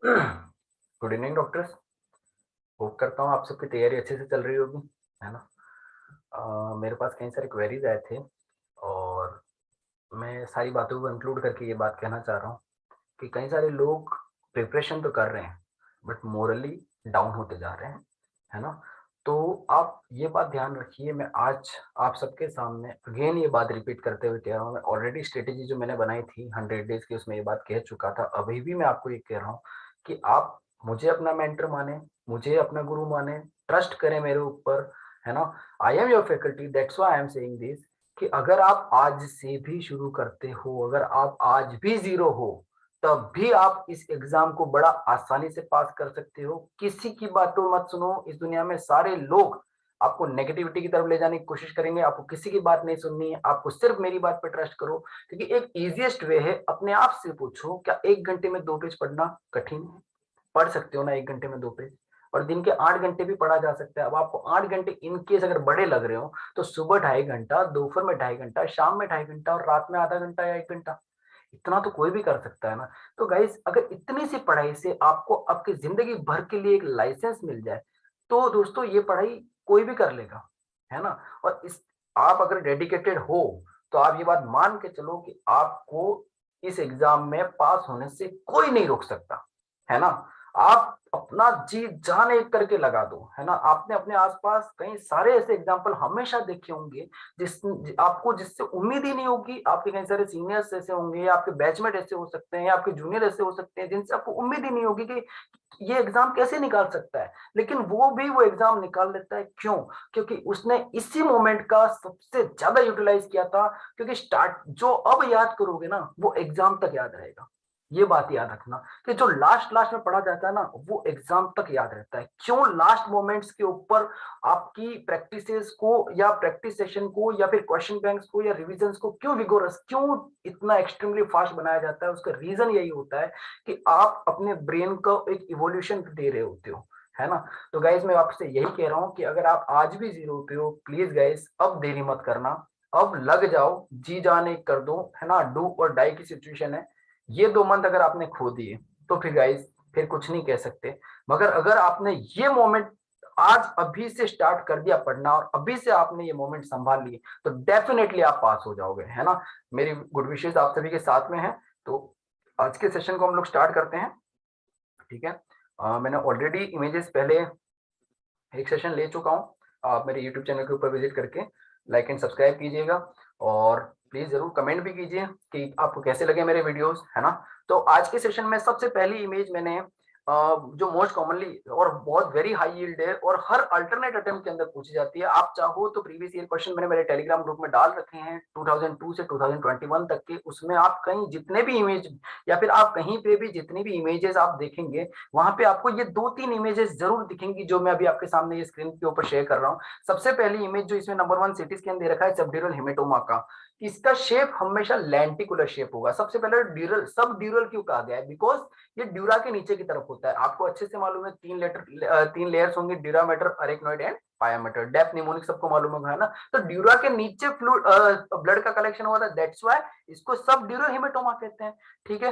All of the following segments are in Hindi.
Good evening doctors. होप करता हूँ आप सबकी तैयारी अच्छे से चल रही होगी, है ना। मेरे पास कई सारे क्वेरीज आए थे और मैं सारी बातों को इंक्लूड करके ये बात कहना चाह रहा हूँ कि कई सारे लोग प्रिपरेशन तो कर रहे हैं बट मोरली डाउन होते जा रहे हैं, है ना। तो आप ये बात ध्यान रखिए, मैं आज आप सबके सामने अगेन ये बात रिपीट करते हुए कह रहा हूँ। मैं ऑलरेडी स्ट्रेटेजी जो मैंने बनाई थी 100 डेज की उसमें ये बात कह चुका था, अभी भी मैं आपको ये कह रहा हूँ कि आप मुझे अपना मेंटर माने, मुझे अपना गुरु माने, ट्रस्ट करें मेरे ऊपर, है ना। I am your faculty, that's why I am saying this कि अगर आप आज से भी शुरू करते हो, अगर आप आज भी जीरो हो, तब भी आप इस एग्जाम को बड़ा आसानी से पास कर सकते हो। किसी की बातों मत सुनो, इस दुनिया में सारे लोग आपको नेगेटिविटी की तरफ ले जाने की कोशिश करेंगे, आपको किसी की बात नहीं सुननी है, आपको सिर्फ मेरी बात पे ट्रस्ट करो। क्योंकि एक इजीएस्ट वे है, अपने आप से पूछो क्या 1 घंटे में 2 पेज पढ़ना कठिन है? पढ़ सकते हो ना 1 घंटे में 2 पेज? और दिन के 8 घंटे भी पढ़ा जा सकता है। अब आपको 8 घंटे इनकेस अगर बड़े लग रहे हो तो सुबह 2.5 घंटा, दोपहर में 2.5 घंटा, शाम में 2.5 घंटा और रात में आधा घंटा या 1 घंटा, इतना तो कोई भी कर सकता है ना। तो गाइस, अगर इतनी सी पढ़ाई से आपको आपकी जिंदगी भर के लिए एक लाइसेंस मिल जाए, तो दोस्तों ये पढ़ाई कोई भी कर लेगा, है ना। और इस आप अगर डेडिकेटेड हो तो आप ये बात मान के चलो कि आपको इस एग्जाम में पास होने से कोई नहीं रोक सकता, है ना। आप अपना जी जान एक करके लगा दो, है ना। आपने अपने आसपास कई सारे ऐसे एग्जाम्पल हमेशा देखे होंगे जिस आपको जिससे उम्मीद ही नहीं होगी। आपके कई सारे सीनियर्स ऐसे होंगे, आपके बैचमेट ऐसे हो सकते हैं, आपके जूनियर ऐसे हो सकते हैं जिनसे आपको उम्मीद ही नहीं होगी कि ये एग्जाम कैसे निकाल सकता है, लेकिन वो एग्जाम निकाल लेता है। क्यों? क्योंकि उसने इसी मोमेंट का सबसे ज्यादा यूटिलाइज किया था। क्योंकि स्टार्ट जो अब याद करोगे ना वो एग्जाम तक याद रहेगा। ये बात याद रखना कि जो लास्ट लास्ट में पढ़ा जाता है ना वो एग्जाम तक याद रहता है। क्यों? लास्ट मोमेंट्स के ऊपर आपकी प्रैक्टिसेस को या प्रैक्टिस सेशन को या फिर क्वेश्चन बैंक्स को या रिविजन्स को क्यों विगोरस, क्यों इतना एक्सट्रीमली फास्ट बनाया जाता है? उसका रीजन यही होता है कि आप अपने ब्रेन को एक इवोल्यूशन दे रहे होते हो, है ना। तो गाइज मैं आपसे यही कह रहा हूं कि अगर आप आज भी जीरो पे हो, प्लीज गाइज अब देरी मत करना, अब लग जाओ, जी जान एक कर दो, है ना। डू और डाई की सिचुएशन है। ये 2 मंथ अगर आपने खो दिए तो फिर गाइज फिर कुछ नहीं कह सकते। मगर अगर आपने ये मोमेंट आज अभी से स्टार्ट कर दिया पढ़ना और अभी से आपने ये मोमेंट संभाल लिए तो डेफिनेटली आप पास हो जाओगे, है ना। मेरी गुड विशेष आप सभी के साथ में है। तो आज के सेशन को हम लोग स्टार्ट करते हैं, ठीक है। मैंने ऑलरेडी इमेजेस पहले एक सेशन ले चुका हूँ। आप मेरे यूट्यूब चैनल के ऊपर विजिट करके लाइक एंड सब्सक्राइब कीजिएगा और प्लीज जरूर कमेंट भी कीजिए कि आपको कैसे लगे मेरे वीडियोस, है ना। तो आज के सेशन में सबसे पहली इमेज मैंने जो मोस्ट कॉमनली और बहुत वेरी हाई यील्ड है और हर अल्टरनेट अटेम्प्ट के अंदर पूछी जाती है, आप चाहो तो प्रीवियस ईयर क्वेश्चन मैंने मेरे टेलीग्राम ग्रुप में डाल रखे हैं 2002 से 2021 तक के। उसमें आप कहीं जितने भी इमेज या फिर आप कहीं पे भी जितनी भी इमेजेस आप देखेंगे वहां पे आपको ये 2-3 इमेजेस जरूर दिखेंगी जो मैं अभी आपके सामने ये स्क्रीन के ऊपर शेयर कर रहा हूँ। सबसे पहली इमेज जो इसमें नंबर 1 सिटी स्कैन दे रखा है सबड्यूरल हेमेटोमा का। इसका शेप हमेशा लेंटिकुलर शेप होगा। सबसे पहले ड्यूरल, सब ड्यूरल क्यों कहा गया है? बिकॉज ये ड्यूरा के नीचे की तरफ होता है। आपको अच्छे से मालूम है 3 लेयर्स होंगे, dura mater, arachnoid and pia mater. Depth mnemonic सबको मालूम होगा, है ना। तो ड्यूरा के नीचे फ्लूइड ब्लड का कलेक्शन हुआ था, दैट्स व्हाई इसको सब ड्यूरल हेमेटोमा कहते हैं, ठीक है।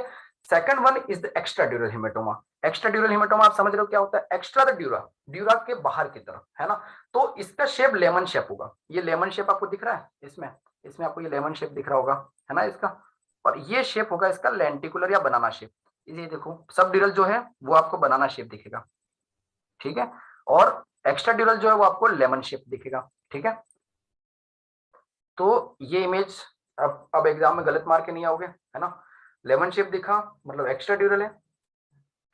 Second one is the extra ड्यूरल haematoma. Extra ड्यूरल haematoma आप समझ रहे हो क्या होता है? एक्स्ट्रा द ड्यूरा, ड्यूरा के बाहर की तरफ, है ना। तो इसका शेप लेमन शेप होगा। ये लेमन शेप आपको दिख रहा है इसमें, इसमें आपको ये लेमन शेप दिख रहा होगा, है ना इसका। और ये शेप होगा इसका लेंटिकुलर या बनाना शेप। ये देखो सब ड्यूरल जो है वो आपको बनाना शेप दिखेगा, ठीक है। और एक्स्ट्रा ड्यूरल जो है वो आपको लेमन शेप दिखेगा, ठीक है। तो ये इमेज अब एग्जाम में गलत मार के नहीं आओगे, है ना। लेमन शेप दिखा मतलब एक्स्ट्रा ड्यूरल है,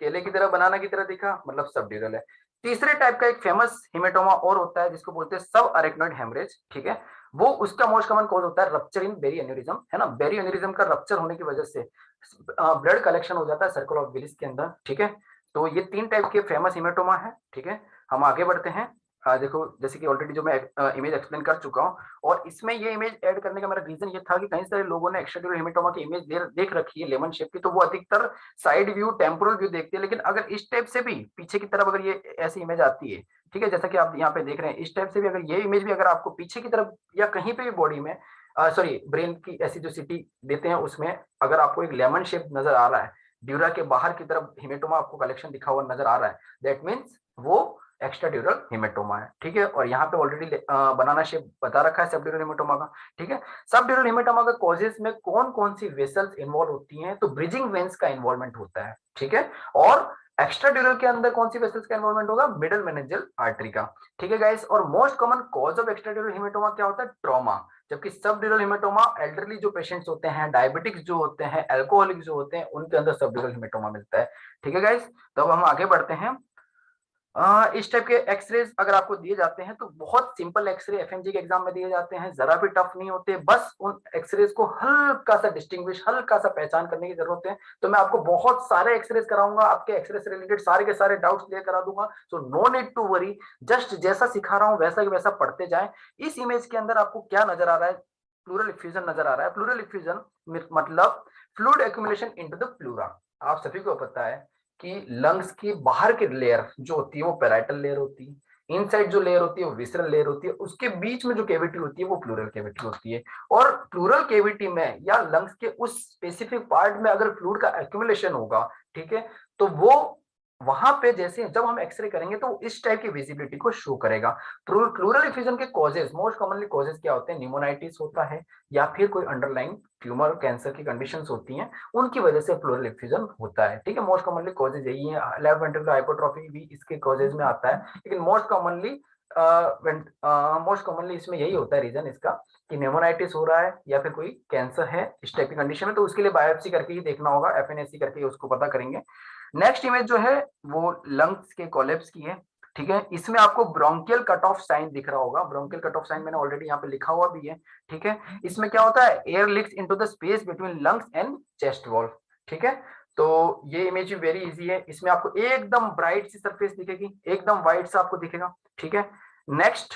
केले की तरह बनाना की तरह दिखा मतलब सब ड्यूरल है। तीसरे टाइप का एक फेमस हिमेटोमा और होता है जिसको बोलते हैं सब अरेक्नोइड हेमरेज, ठीक है। वो उसका मोस्ट कॉमन कॉज होता है रप्चर इन बेरी एन्यूरिज्म, है ना। बेरी एन्यूरिज्म का रप्चर होने की वजह से ब्लड कलेक्शन हो जाता है सर्कल ऑफ विलिस के अंदर, ठीक है। तो ये 3 टाइप के फेमस हिमेटोमा है, ठीक है। हम आगे बढ़ते हैं। देखो जैसे कि ऑलरेडी जो मैं इमेज एक्सप्लेन कर चुका हूँ और इसमें ये इमेज ऐड करने का मेरा रीजन ये था कि कई सारे लोगों ने एक्स्ट्राड्यूरल हेमेटोमा की इमेज देख रखी है लेमन शेप की, तो वो अधिकतर साइड व्यू टेम्पोरल व्यू देखते हैं। लेकिन अगर इस टाइप से भी पीछे की तरफ अगर ये ऐसी इमेज आती है, ठीक है, जैसा कि आप यहाँ पे देख रहे हैं, इस टाइप से भी अगर ये इमेज भी अगर आपको पीछे की तरफ या कहीं पे भी बॉडी में सॉरी ब्रेन की ऐसी जो सिटी देते हैं उसमें अगर आपको एक लेमन शेप नजर आ रहा है, ड्यूरा के बाहर की तरफ हिमेटोमा आपको कलेक्शन दिखा हुआ नजर आ रहा है, दैट मीन्स वो एक्स्ट्रा ड्यूरल हिमेटोमा है। ठीक है, और यहाँ पे ऑलरेडी बनाना शेप बता रखा है सब ड्यूरल हिमेटोमा का। ठीक है, सब ड्यूरल हिमेटोमा का कॉजेज में कौन कौन सी वेसल्स इन्वॉल्व होती हैं, तो ब्रिजिंग वेन्स का इन्वॉल्वमेंट होता है। ठीक है, और एक्स्ट्रा ड्यूरल के अंदर कौन सी वेसल्स का इन्वॉल्वमेंट होगा, मिडल मेनिंजियल आर्टरी का। ठीक है गाइस, और most common cause of extra ड्यूरल haematoma क्या होता है, ट्रॉमा। जबकि सब ड्यूरल हिमेटोमा एल्डरली जो पेशेंट्स होते हैं, डायबिटिक्स जो होते हैं, अल्कोहलिक जो होते हैं, उनके अंदर सब ड्यूरल हिमेटोमा मिलता है। ठीक है गाइस, तो अब हम आगे बढ़ते हैं। इस टाइप के एक्सरेज अगर आपको दिए जाते हैं तो बहुत सिंपल एक्सरे एफएमजी के एग्जाम में दिए जाते हैं, जरा भी टफ नहीं होते, बस उन एक्सरेज को हल्का सा डिस्टिंग्विश, हल्का सा पहचान करने की जरूरत है। तो मैं आपको बहुत सारे एक्सरेज कराऊंगा, आपके एक्सरे से रिलेटेड सारे के सारे डाउट्स क्लियर करा दूंगा, so no need to worry, just जैसा सिखा रहा हूं वैसा की वैसा पढ़ते जाए। इस इमेज के अंदर आपको क्या नजर आ रहा है, प्लूरल इफ्यूजन नजर आ रहा है। प्लूरल इफ्यूजन मतलब fluid accumulation into the pleura. आप सभी को पता है कि लंग्स की बाहर की लेयर जो होती है वो पेराइटल लेयर होती है, इनसाइड जो लेयर होती है वो विसरल लेयर होती है, उसके बीच में जो कैविटी होती है वो प्लूरल कैविटी होती है। और प्लूरल कैविटी में या लंग्स के उस स्पेसिफिक पार्ट में अगर फ्लूइड का एक्यूमुलेशन होगा, ठीक है, तो वो वहां पे जैसे जब हम एक्सरे करेंगे तो इस टाइप की विजिबिलिटी को शो करेगा। प्लूरल इफ्यूजन के कॉजेज, मोस्ट कॉमनली कॉजेज क्या होते हैं, निमोनाइटिस होता है या फिर कोई अंडरलाइन ट्यूमर कैंसर की कंडीशंस होती हैं, उनकी वजह से प्लूरल इफ्यूजन होता है। ठीक है, मोस्ट कॉमनली कॉजेज यही है। लेफ्ट वेंट्रिकुलर हाइपोट्रोफी भी इसके कॉजेज में आता है, लेकिन मोस्ट कॉमनली इसमें यही होता है रीजन इसका कि निमोनाइटिस हो रहा है या फिर कोई कैंसर है इस टाइप की कंडीशन में, तो उसके लिए बायोप्सी करके ही देखना होगा, एफएनएसी करके उसको पता करेंगे। नेक्स्ट इमेज जो है वो लंग्स के कोलैप्स की है। ठीक है, इसमें आपको ब्रोंकियल कट ऑफ साइन दिख रहा होगा, ब्रोंकियल कट ऑफ साइन मैंने ऑलरेडी यहाँ पे लिखा हुआ भी है। ठीक है, इसमें क्या होता है, air leaks into the space between lungs and chest wall. ठीक है, तो ये इमेज वेरी इजी है, इसमें आपको एकदम ब्राइट सी सरफेस दिखेगी, एकदम व्हाइट सा आपको दिखेगा। ठीक है, नेक्स्ट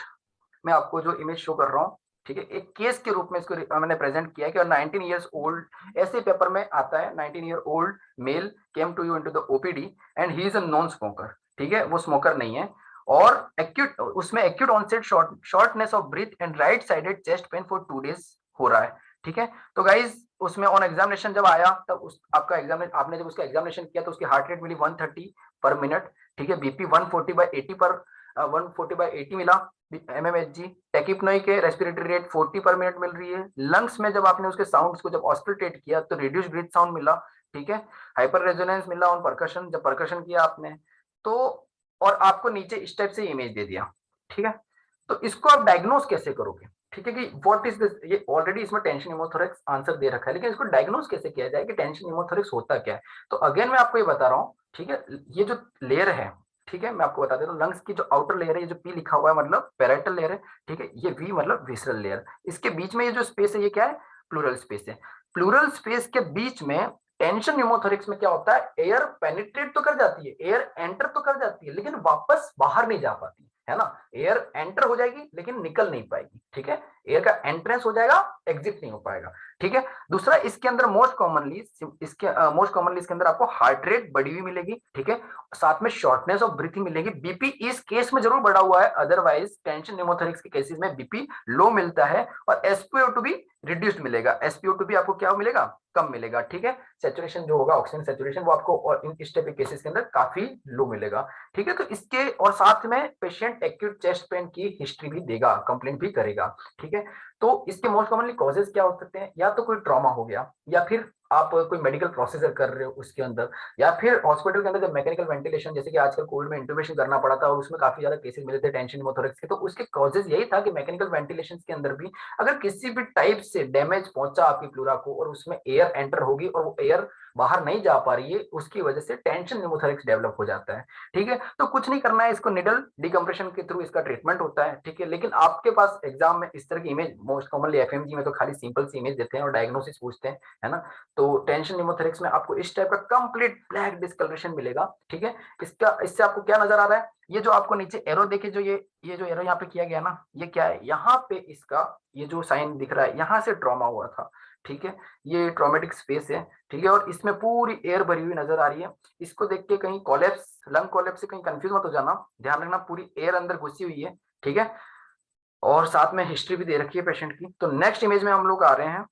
मैं आपको जो इमेज शो कर रहा हूँ, ठीक है, एक केस के रूप में इसको मैंने प्रेजेंट किया है कि 19 इयर्स ओल्ड, ऐसे पेपर में आता है, 19 year old male came to you into the OPD and he is a non smoker. ठीक है, वो स्मोकर नहीं है, और एक्यूट उसमें acute onset shortness of breath and right sided chest pain for 2 days हो रहा है। ठीक है, तो गाइज उसमें ऑन एग्जामिनेशन जब आया तब उस आपका एग्जाम आपने जब उसका एग्जामिनेशन किया तो उसकी हार्ट रेट मिली 130 पर मिनट। ठीक है, बीपी 140/80 पर 140/80 मिला mmHg, टेकिप्नोई के रेस्पिरेटरी रेट 40 पर मिनट मिल रही है। लंग्स में जब आपने उसके साउंड्स को जब ऑस्कल्टेट किया तो रिड्यूस ब्रीथ साउंड मिला। ठीक है, हाइपर रेजोनेंस मिला ऑन परकशन, जब परकशन किया आपने तो, और आपको नीचे इस टाइप से इमेज दे दिया। ठीक है, तो इसको आप डायग्नोस कैसे करोगे, ठीक है, कि व्हाट इज दिस, ये ऑलरेडी इसमें टेंशन निमोथोरेक्स आंसर दे रखा है, लेकिन इसको डायग्नोस कैसे किया जाए कि टेंशन निमोथोरेक्स होता क्या है। तो अगेन मैं आपको ये बता रहा हूँ, ठीक है, ये जो लेयर है, ठीक है, मैं आपको बता देता हूँ, लंग्स की जो आउटर लेयर है, ये जो पी लिखा हुआ है मतलब पैराइटल लेयर है। ठीक है, ये वी मतलब विसरल लेयर, इसके बीच में ये जो स्पेस है ये क्या है, प्लूरल स्पेस है। प्लूरल स्पेस के बीच में टेंशन न्यूमोथोरिक्स में क्या होता है, एयर पेनिट्रेट तो कर जाती है, एयर एंटर तो कर जाती है, लेकिन वापस बाहर नहीं जा पाती है ना, एयर एंटर हो जाएगी लेकिन निकल नहीं पाएगी। ठीक है, एयर का एंट्रेंस हो जाएगा, एग्जिट नहीं हो पाएगा। ठीक है, दूसरा इसके अंदर मोस्ट कॉमनली इसके अंदर आपको हार्ट रेट बढ़ी हुई मिलेगी। ठीक है, साथ में शॉर्टनेस ऑफ ब्रीथिंग मिलेगी। बीपी इस केस में जरूर बढ़ा हुआ है, अदरवाइज टेंशन न्यूमोथोरिक्स के केसेस में बीपी लो मिलता है, और एसपीओ2 भी रिड्यूस्ड मिलेगा, एसपीओ2 भी आपको क्या मिलेगा, कम मिलेगा। ठीक है, सेचुरेशन जो होगा ऑक्सीजन सेचुरेशन वो आपको और इस टाइप के केसेस के अंदर काफी लो मिलेगा। ठीक है, तो इसके और साथ में पेशेंट एक्यूट चेस्ट पेन की हिस्ट्री भी देगा, कंप्लेंट भी करेगा। ठीक है, तो इसके मोस्ट कॉमनली कॉजेज क्या हो सकते हैं, या तो कोई ट्रॉमा हो गया, या फिर आप कोई मेडिकल प्रोसीजर कर रहे हो उसके अंदर, या फिर हॉस्पिटल के अंदर जब मैकेनिकल वेंटिलेशन, जैसे कि आजकल कोविड में इंटुबेशन करना पड़ा था और उसमें काफी ज्यादा केसेस मिले थे टेंशन निमोथोरेक्स के, तो उसके कॉजेज यही था कि मैकेनिकल वेंटिलेशन के अंदर भी अगर किसी भी टाइप से डैमेज पहुंचा आपकी प्लूरा को और उसमें एयर एंटर होगी और वो एयर बाहर नहीं जा पा रही है, उसकी वजह से टेंशन निमोथोरेक्स डेवलप हो जाता है। ठीक है, तो कुछ नहीं करना है, इसको निडल डिकम्प्रेशन के थ्रू इसका ट्रीटमेंट होता है। ठीक है, लेकिन आपके पास एग्जाम में इस तरह की इमेज मोस्ट कॉमनली एफएमजी में तो खाली सिंपल सी इमेज देते हैं और डायग्नोसिस पूछते हैं, है ना। तो टेंशन निमोथोरेक्स में आपको इस टाइप का कंप्लीट ब्लैक डिस्कलरेशन मिलेगा। ठीक है, इससे आपको क्या नजर आ रहा है, ये जो आपको नीचे एरो देखे, जो ये जो एरो यहाँ पे किया गया ना, ये क्या है, यहाँ पे इसका ये जो साइन दिख रहा है, यहाँ से ट्रॉमा हुआ था। ठीक है, ये ट्रॉमेटिक स्पेस है। ठीक है, और इसमें पूरी एयर भरी हुई नजर आ रही है। इसको देख के कहीं कोलैप्स, लंग कोलैप्स से कहीं कंफ्यूज मत हो जाना, ध्यान रखना पूरी एयर अंदर घुसी हुई है। ठीक है, और साथ में हिस्ट्री भी दे रखी है पेशेंट की। तो नेक्स्ट इमेज में हम लोग आ रहे हैं,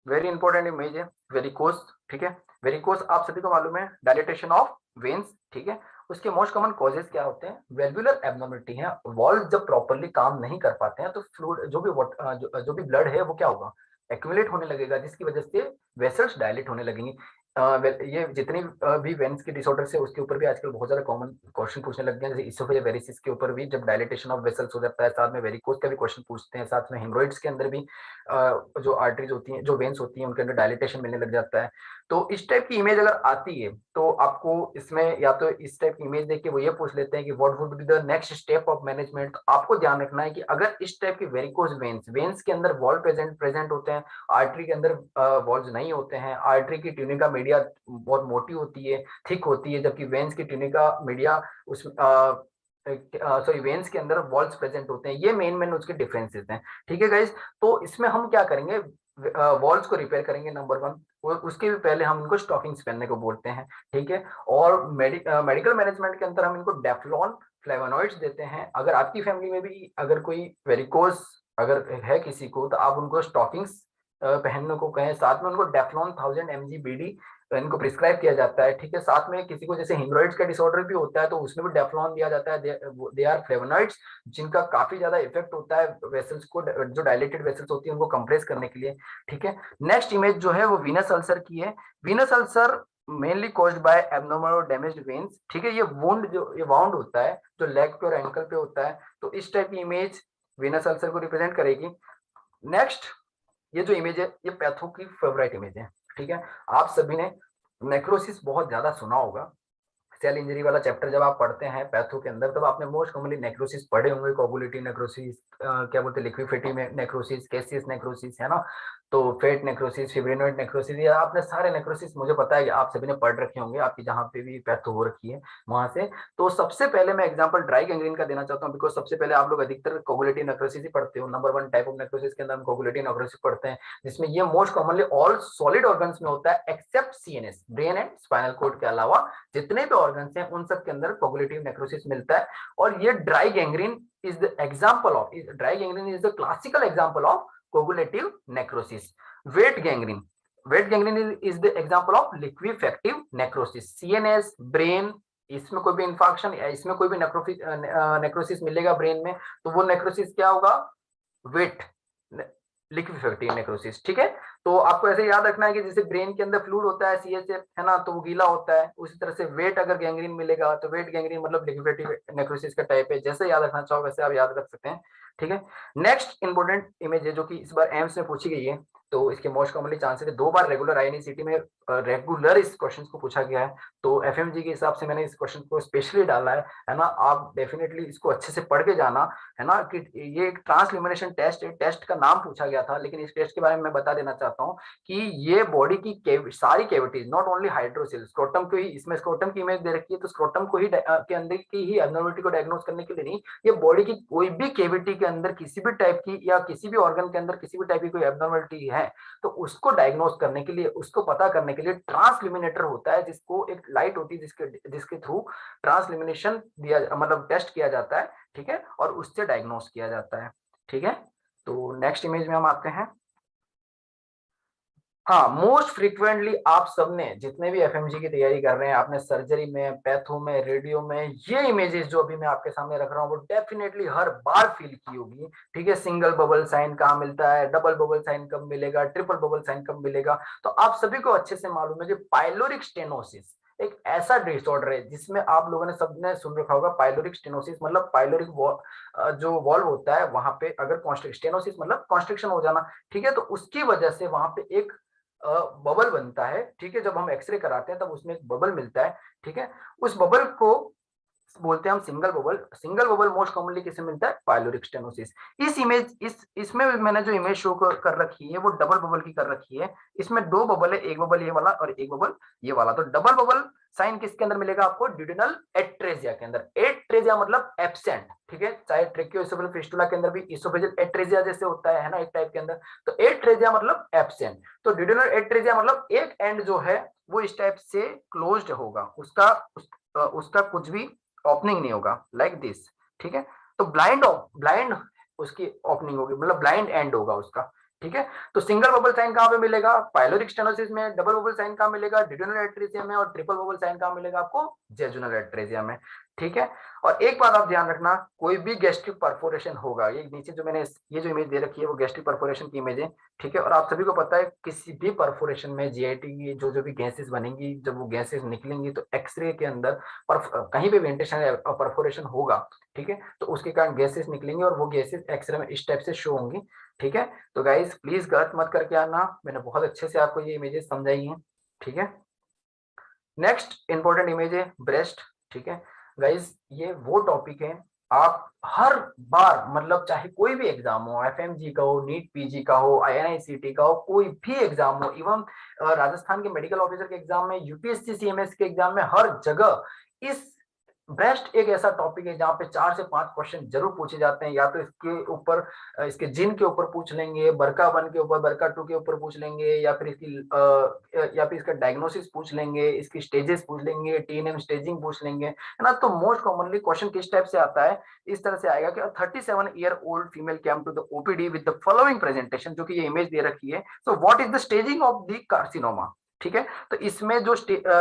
वेरी इंपॉर्टेंट इमेज है, वेरिकोस। ठीक है, वेरिकोस आप सभी को मालूम है, डायलेटेशन ऑफ वेन्स, ठीक है। उसके मोस्ट कॉमन कॉजेज क्या होते हैं? वेल्वुलर एब्नॉर्मलिटी है, वॉल्व जब प्रॉपर्ली काम नहीं कर पाते हैं तो फ्लूइड जो भी ब्लड है वो क्या होगा, एक्यूमुलेट होने लगेगा, जिसकी वजह से वेसल्स डायलेट होने लगेंगी। ये जितनी भी वेन्स के डिसऑर्डर है उसके ऊपर भी आजकल बहुत ज्यादा कॉमन क्वेश्चन पूछने लग गए हैं, जैसे इसोफेजियल वेरिसिस के ऊपर भी जब डायलेटेशन ऑफ वेसल्स हो जाता है, साथ में वेरिकोस का भी क्वेश्चन पूछते हैं, साथ में हेमरोइड्स के अंदर भी जो आर्टरीज होती हैं, जो वेन्स होती हैं, उनके अंदर डायलेटेशन मिलने लग जाता है। तो इस टाइप की इमेज अगर आती है तो आपको इसमें या तो इस टाइप की इमेज देख के वो ये पूछ लेते हैं कि what would be the next step of management. तो आपको ध्यान रखना है कि अगर इस टाइप की वेरिकोस वेन्स के अंदर वॉल प्रेजेंट होते हैं, आर्टरी के अंदर वॉल्स नहीं होते हैं, आर्टरी की ट्यूनिका मीडिया बहुत मोटी होती है, थिक होती है, जबकि वेन्स की ट्यूनिका मीडिया उस सॉरी वेन्स के अंदर वॉल्स प्रेजेंट होते हैं। ये मेन उसके डिफरेंसेस हैं, ठीक है गाइस। तो इसमें हम क्या करेंगे, वॉल्स को रिपेयर करेंगे नंबर वन, उसके भी पहले हम इनको स्टॉकिंग्स पहनने को बोलते हैं, ठीक है। और मेडिकल मैनेजमेंट के अंदर हम इनको डेफ्लॉन फ्लेवोनॉइड्स देते हैं। अगर आपकी फैमिली में भी अगर कोई वेरिकोस अगर है किसी को, तो आप उनको स्टॉकिंग्स पहनने को कहें, साथ में उनको डेफ्लॉन 1000 mg BD इनको प्रिस्क्राइब किया जाता है, ठीक है। साथ में किसी को जैसे हिमोरॉइड्स का डिसऑर्डर भी होता है तो उसमें भी डेफ्लॉन दिया जाता है। दे आर फ्लेवोनॉइड्स जिनका काफी ज्यादा इफेक्ट होता है वेसल्स को, जो डायलेटेड वेसल्स होती है उनको कंप्रेस करने के लिए, ठीक है। नेक्स्ट इमेज जो है वो वीनस अल्सर की है। Venus ulcer mainly caused by abnormal और डैमेज्ड वेन्स, ठीक है। ये वाउंड होता है जो लेग पे और एंकल पे होता है, तो इस टाइप की इमेज वीनस अल्सर को रिप्रेजेंट करेगी। नेक्स्ट ये जो इमेज है ये पैथो की फेवरेट इमेज है, ठीक है। आप सभी ने नेक्रोसिस बहुत ज्यादा सुना होगा। सेल इंजरी वाला चैप्टर जब आप पढ़ते हैं पैथो के अंदर, तब आपने मोस्ट कॉमनली नेक्रोसिस पढ़े होंगे, कोगुलेटिव नेक्रोसिस, क्या बोलते हैं, लिक्विफेटिव नेक्रोसिस, कैसियस नेक्रोसिस, है ना। तो फेट नेक्रोसिस, फिब्रिनोइड नेक्रोसिस, ये आपने सारे नेक्रोसिस मुझे पता है कि आप सभी ने पढ़ रखे होंगे, आपकी जहां पे भी पैथो हो रखी है वहां से। तो सबसे पहले मैं एग्जांपल ड्राई गैंग्रीन का देना चाहता हूँ, बिकॉज सबसे पहले आप लोग अधिकतर कोगुलेटिव नेक्रोसिस ही पढ़ते हो। Number one type of necrosis के अंदर हम कोगुलेटिव नेक्रोसिस पढ़ते हैं, जिसमें ये most commonly all solid organs में होता है except CNS, brain and spinal cord के अलावा जितने भी ऑर्गन्स हैं उन सब के अंदर कोगुलेटिव नेक्रोसिस मिलता है। और ये dry gangrene is the example of, dry gangrene is the classical example of coagulative necrosis. Wait gangrene, wait gangrene is the example of लिक्विफेक्टिव necrosis. CNS, brain, इसमें कोई भी इंफाक्शन या इसमें कोई भी नेक्रोसिस मिलेगा ब्रेन में, तो वो नेक्रोसिस क्या होगा, वेट लिक्विफेक्टिव नेक्रोसिस, ठीक है। तो आपको ऐसे याद रखना है कि जैसे ब्रेन के अंदर फ्लूइड होता है सीएचएफ, है ना, तो वो गीला होता है, उसी तरह से वेट अगर गैंग्रीन मिलेगा तो वेट गैंग्रीन मतलब लिक्विफेक्टिव नेक्रोसिस का टाइप है। जैसे याद रखना चाहो वैसे आप याद रख सकते हैं, ठीक है। नेक्स्ट इंपोर्टेंट इमेज है जो कि इस बार एम्स में पूछी गई है, तो इसके मोस्ट कॉमनली चांसेस है, 2 बार रेगुलर आईएनसीटी में रेगुलर इस क्वेश्चन को पूछा गया है, तो एफएमजी के हिसाब से मैंने इस क्वेश्चन को स्पेशली डाला है ना। आप डेफिनेटली इसको अच्छे से पढ़ के जाना, है ना, कि ये एक ट्रांसलिमिनेशन टेस्ट है, टेस्ट का नाम पूछा गया था, लेकिन इस टेस्ट के बारे में मैं बता देना चाहता हूँ कि ये बॉडी की सारी cavities, not only hydrocele, scrotum को ही, इसमें स्क्रोटम की इमेज दे रखी है, तो स्क्रोटम को ही के अंदर की ही एब्नॉर्मलिटी को डायग्नोस करने के लिए नहीं, ये बॉडी की कोई भी कैविटी के अंदर किसी भी टाइप की या किसी भी ऑर्गन के अंदर किसी भी टाइप की कोई एब्नॉर्मलिटी है तो उसको डायग्नोस करने के लिए, उसको पता करने के लिए ट्रांसलिमिनेटर होता है, जिसको एक लाइट होती है जिसके थ्रू ट्रांसलिमिनेशन दिया मतलब टेस्ट किया जाता है, ठीक है, और उससे डायग्नोस किया जाता है, ठीक है। तो नेक्स्ट इमेज में हम आते हैं। हाँ, मोस्ट फ्रीक्वेंटली आप सबने जितने भी एफएमजी की तैयारी कर रहे हैं, आपने सर्जरी में, पैथो में, रेडियो में, ये इमेजेस जो अभी मैं आपके सामने रख रहा हूँ वो डेफिनेटली हर बार फील की होगी, ठीक है। सिंगल बबल साइन कहाँ मिलता है, डबल बबल साइन कब मिलेगा, ट्रिपल बबल साइन कब मिलेगा, तो आप सभी को अच्छे से मालूम है कि पाइलोरिक स्टेनोसिस एक ऐसा डिसऑर्डर है जिसमें आप लोगों ने सबने सुन रखा होगा, पाइलोरिक स्टेनोसिस मतलब पाइलोरिक जो वॉल्व होता है वहां पे अगर स्टेनोसिस मतलब कॉन्स्ट्रिक्शन हो जाना, ठीक है, तो उसकी वजह से वहां पे एक बबल बनता है, ठीक है। जब हम एक्सरे कराते हैं तब उसमें एक बबल मिलता है, ठीक है। उस बबल को बोलते हैं हम single bubble. Single bubble most commonly किसे मिलता है, पाइलोरिक स्टेनोसिस। इस इमेज इसमें मैंने जो इमेज शो कर रखी है वो डबल बबल की कर रखी है। इसमें 2 बबल है, एक बबल ये वाला और एक बबल ये वाला। तो डबल बबल साइन किसके अंदर मिलेगा आपको, ड्यूडेनल एट्रेजिया के अंदर। एट्रेजिया मतलब एब्सेंट, ठीक है, चाहे ट्रेकियोइसोफेजियल फिस्टुला के अंदर भी इसोफेजियल एट्रेजिया जैसे होता है ना एक टाइप के अंदर, तो एट्रेजिया मतलब एब्सेंट। तो ड्यूडेनल एट्रेजिया मतलब एक एंड जो है वो इस टाइप से क्लोज्ड होगा, उसका कुछ भी ओपनिंग नहीं होगा, लाइक दिस, ठीक है। तो ब्लाइंड उसकी ओपनिंग होगी, मतलब ब्लाइंड एंड होगा उसका, ठीक है। तो सिंगल बबल साइन कहां पे मिलेगा? पाइलोरिक स्टेनोसिस में। डबल बबल साइन कहां मिलेगा? डिड्यूनल एट्रेसिया में। और ट्रिपल बबल साइन कहां मिलेगा आपको? जेजुनल एट्रेसिया में। ठीक है। और एक बात आप ध्यान रखना, कोई भी गैस्ट्रिक परफोरेशन होगा, ये नीचे जो मैंने ये जो इमेज दे रखी है वो गैस्ट्रिक परफोरेशन की इमेज है। ठीक है। और आप सभी को पता है किसी भी परफोरेशन में जीआईटी की जो भी गैसेस बनेंगी, जब वो गैसेस निकलेंगी तो एक्सरे के अंदर कहीं पे वेंटेशन परफोरेशन होगा, ठीक है, तो उसके कारण गैसेस निकलेंगे और वो गैसेस एक्सरे में इस टाइप से शो होंगी। ठीक है। तो गाइस प्लीज गलत मत करके आना, मैंने बहुत अच्छे से आपको ये इमेजेस समझाई हैं। ठीक है। नेक्स्ट इंपॉर्टेंट इमेज है ब्रेस्ट। ठीक है गाइस, ये वो टॉपिक है आप हर बार, मतलब चाहे कोई भी एग्जाम हो, एफएमजी का हो, नीट पीजी का हो, आईएनआईसीटी का हो, कोई भी एग्जाम हो, इवन राजस्थान के मेडिकल ऑफिसर के एग्जाम में, यूपीएससी सीएमएस के एग्जाम में, हर जगह इस ब्रेस्ट एक ऐसा टॉपिक है जहां पे 4 से 5 क्वेश्चन जरूर पूछे जाते हैं। या तो इसके ऊपर इसके जिन के ऊपर पूछ लेंगे, बरका 1 के ऊपर, बरका 2 के ऊपर पूछ लेंगे, या फिर इसकी या फिर इसका डायग्नोसिस पूछ लेंगे, इसकी स्टेजेस पूछ लेंगे, टीएनएम स्टेजिंग पूछ लेंगे, है ना। तो मोस्ट कॉमनली क्वेश्चन किस टाइप से आता है? इस तरह से आएगा कि 37-year-old female came to the OPD with the following presentation, जो कि ये इमेज दे रखी है। So what is the staging of the carcinoma? ठीक है। तो इसमें जो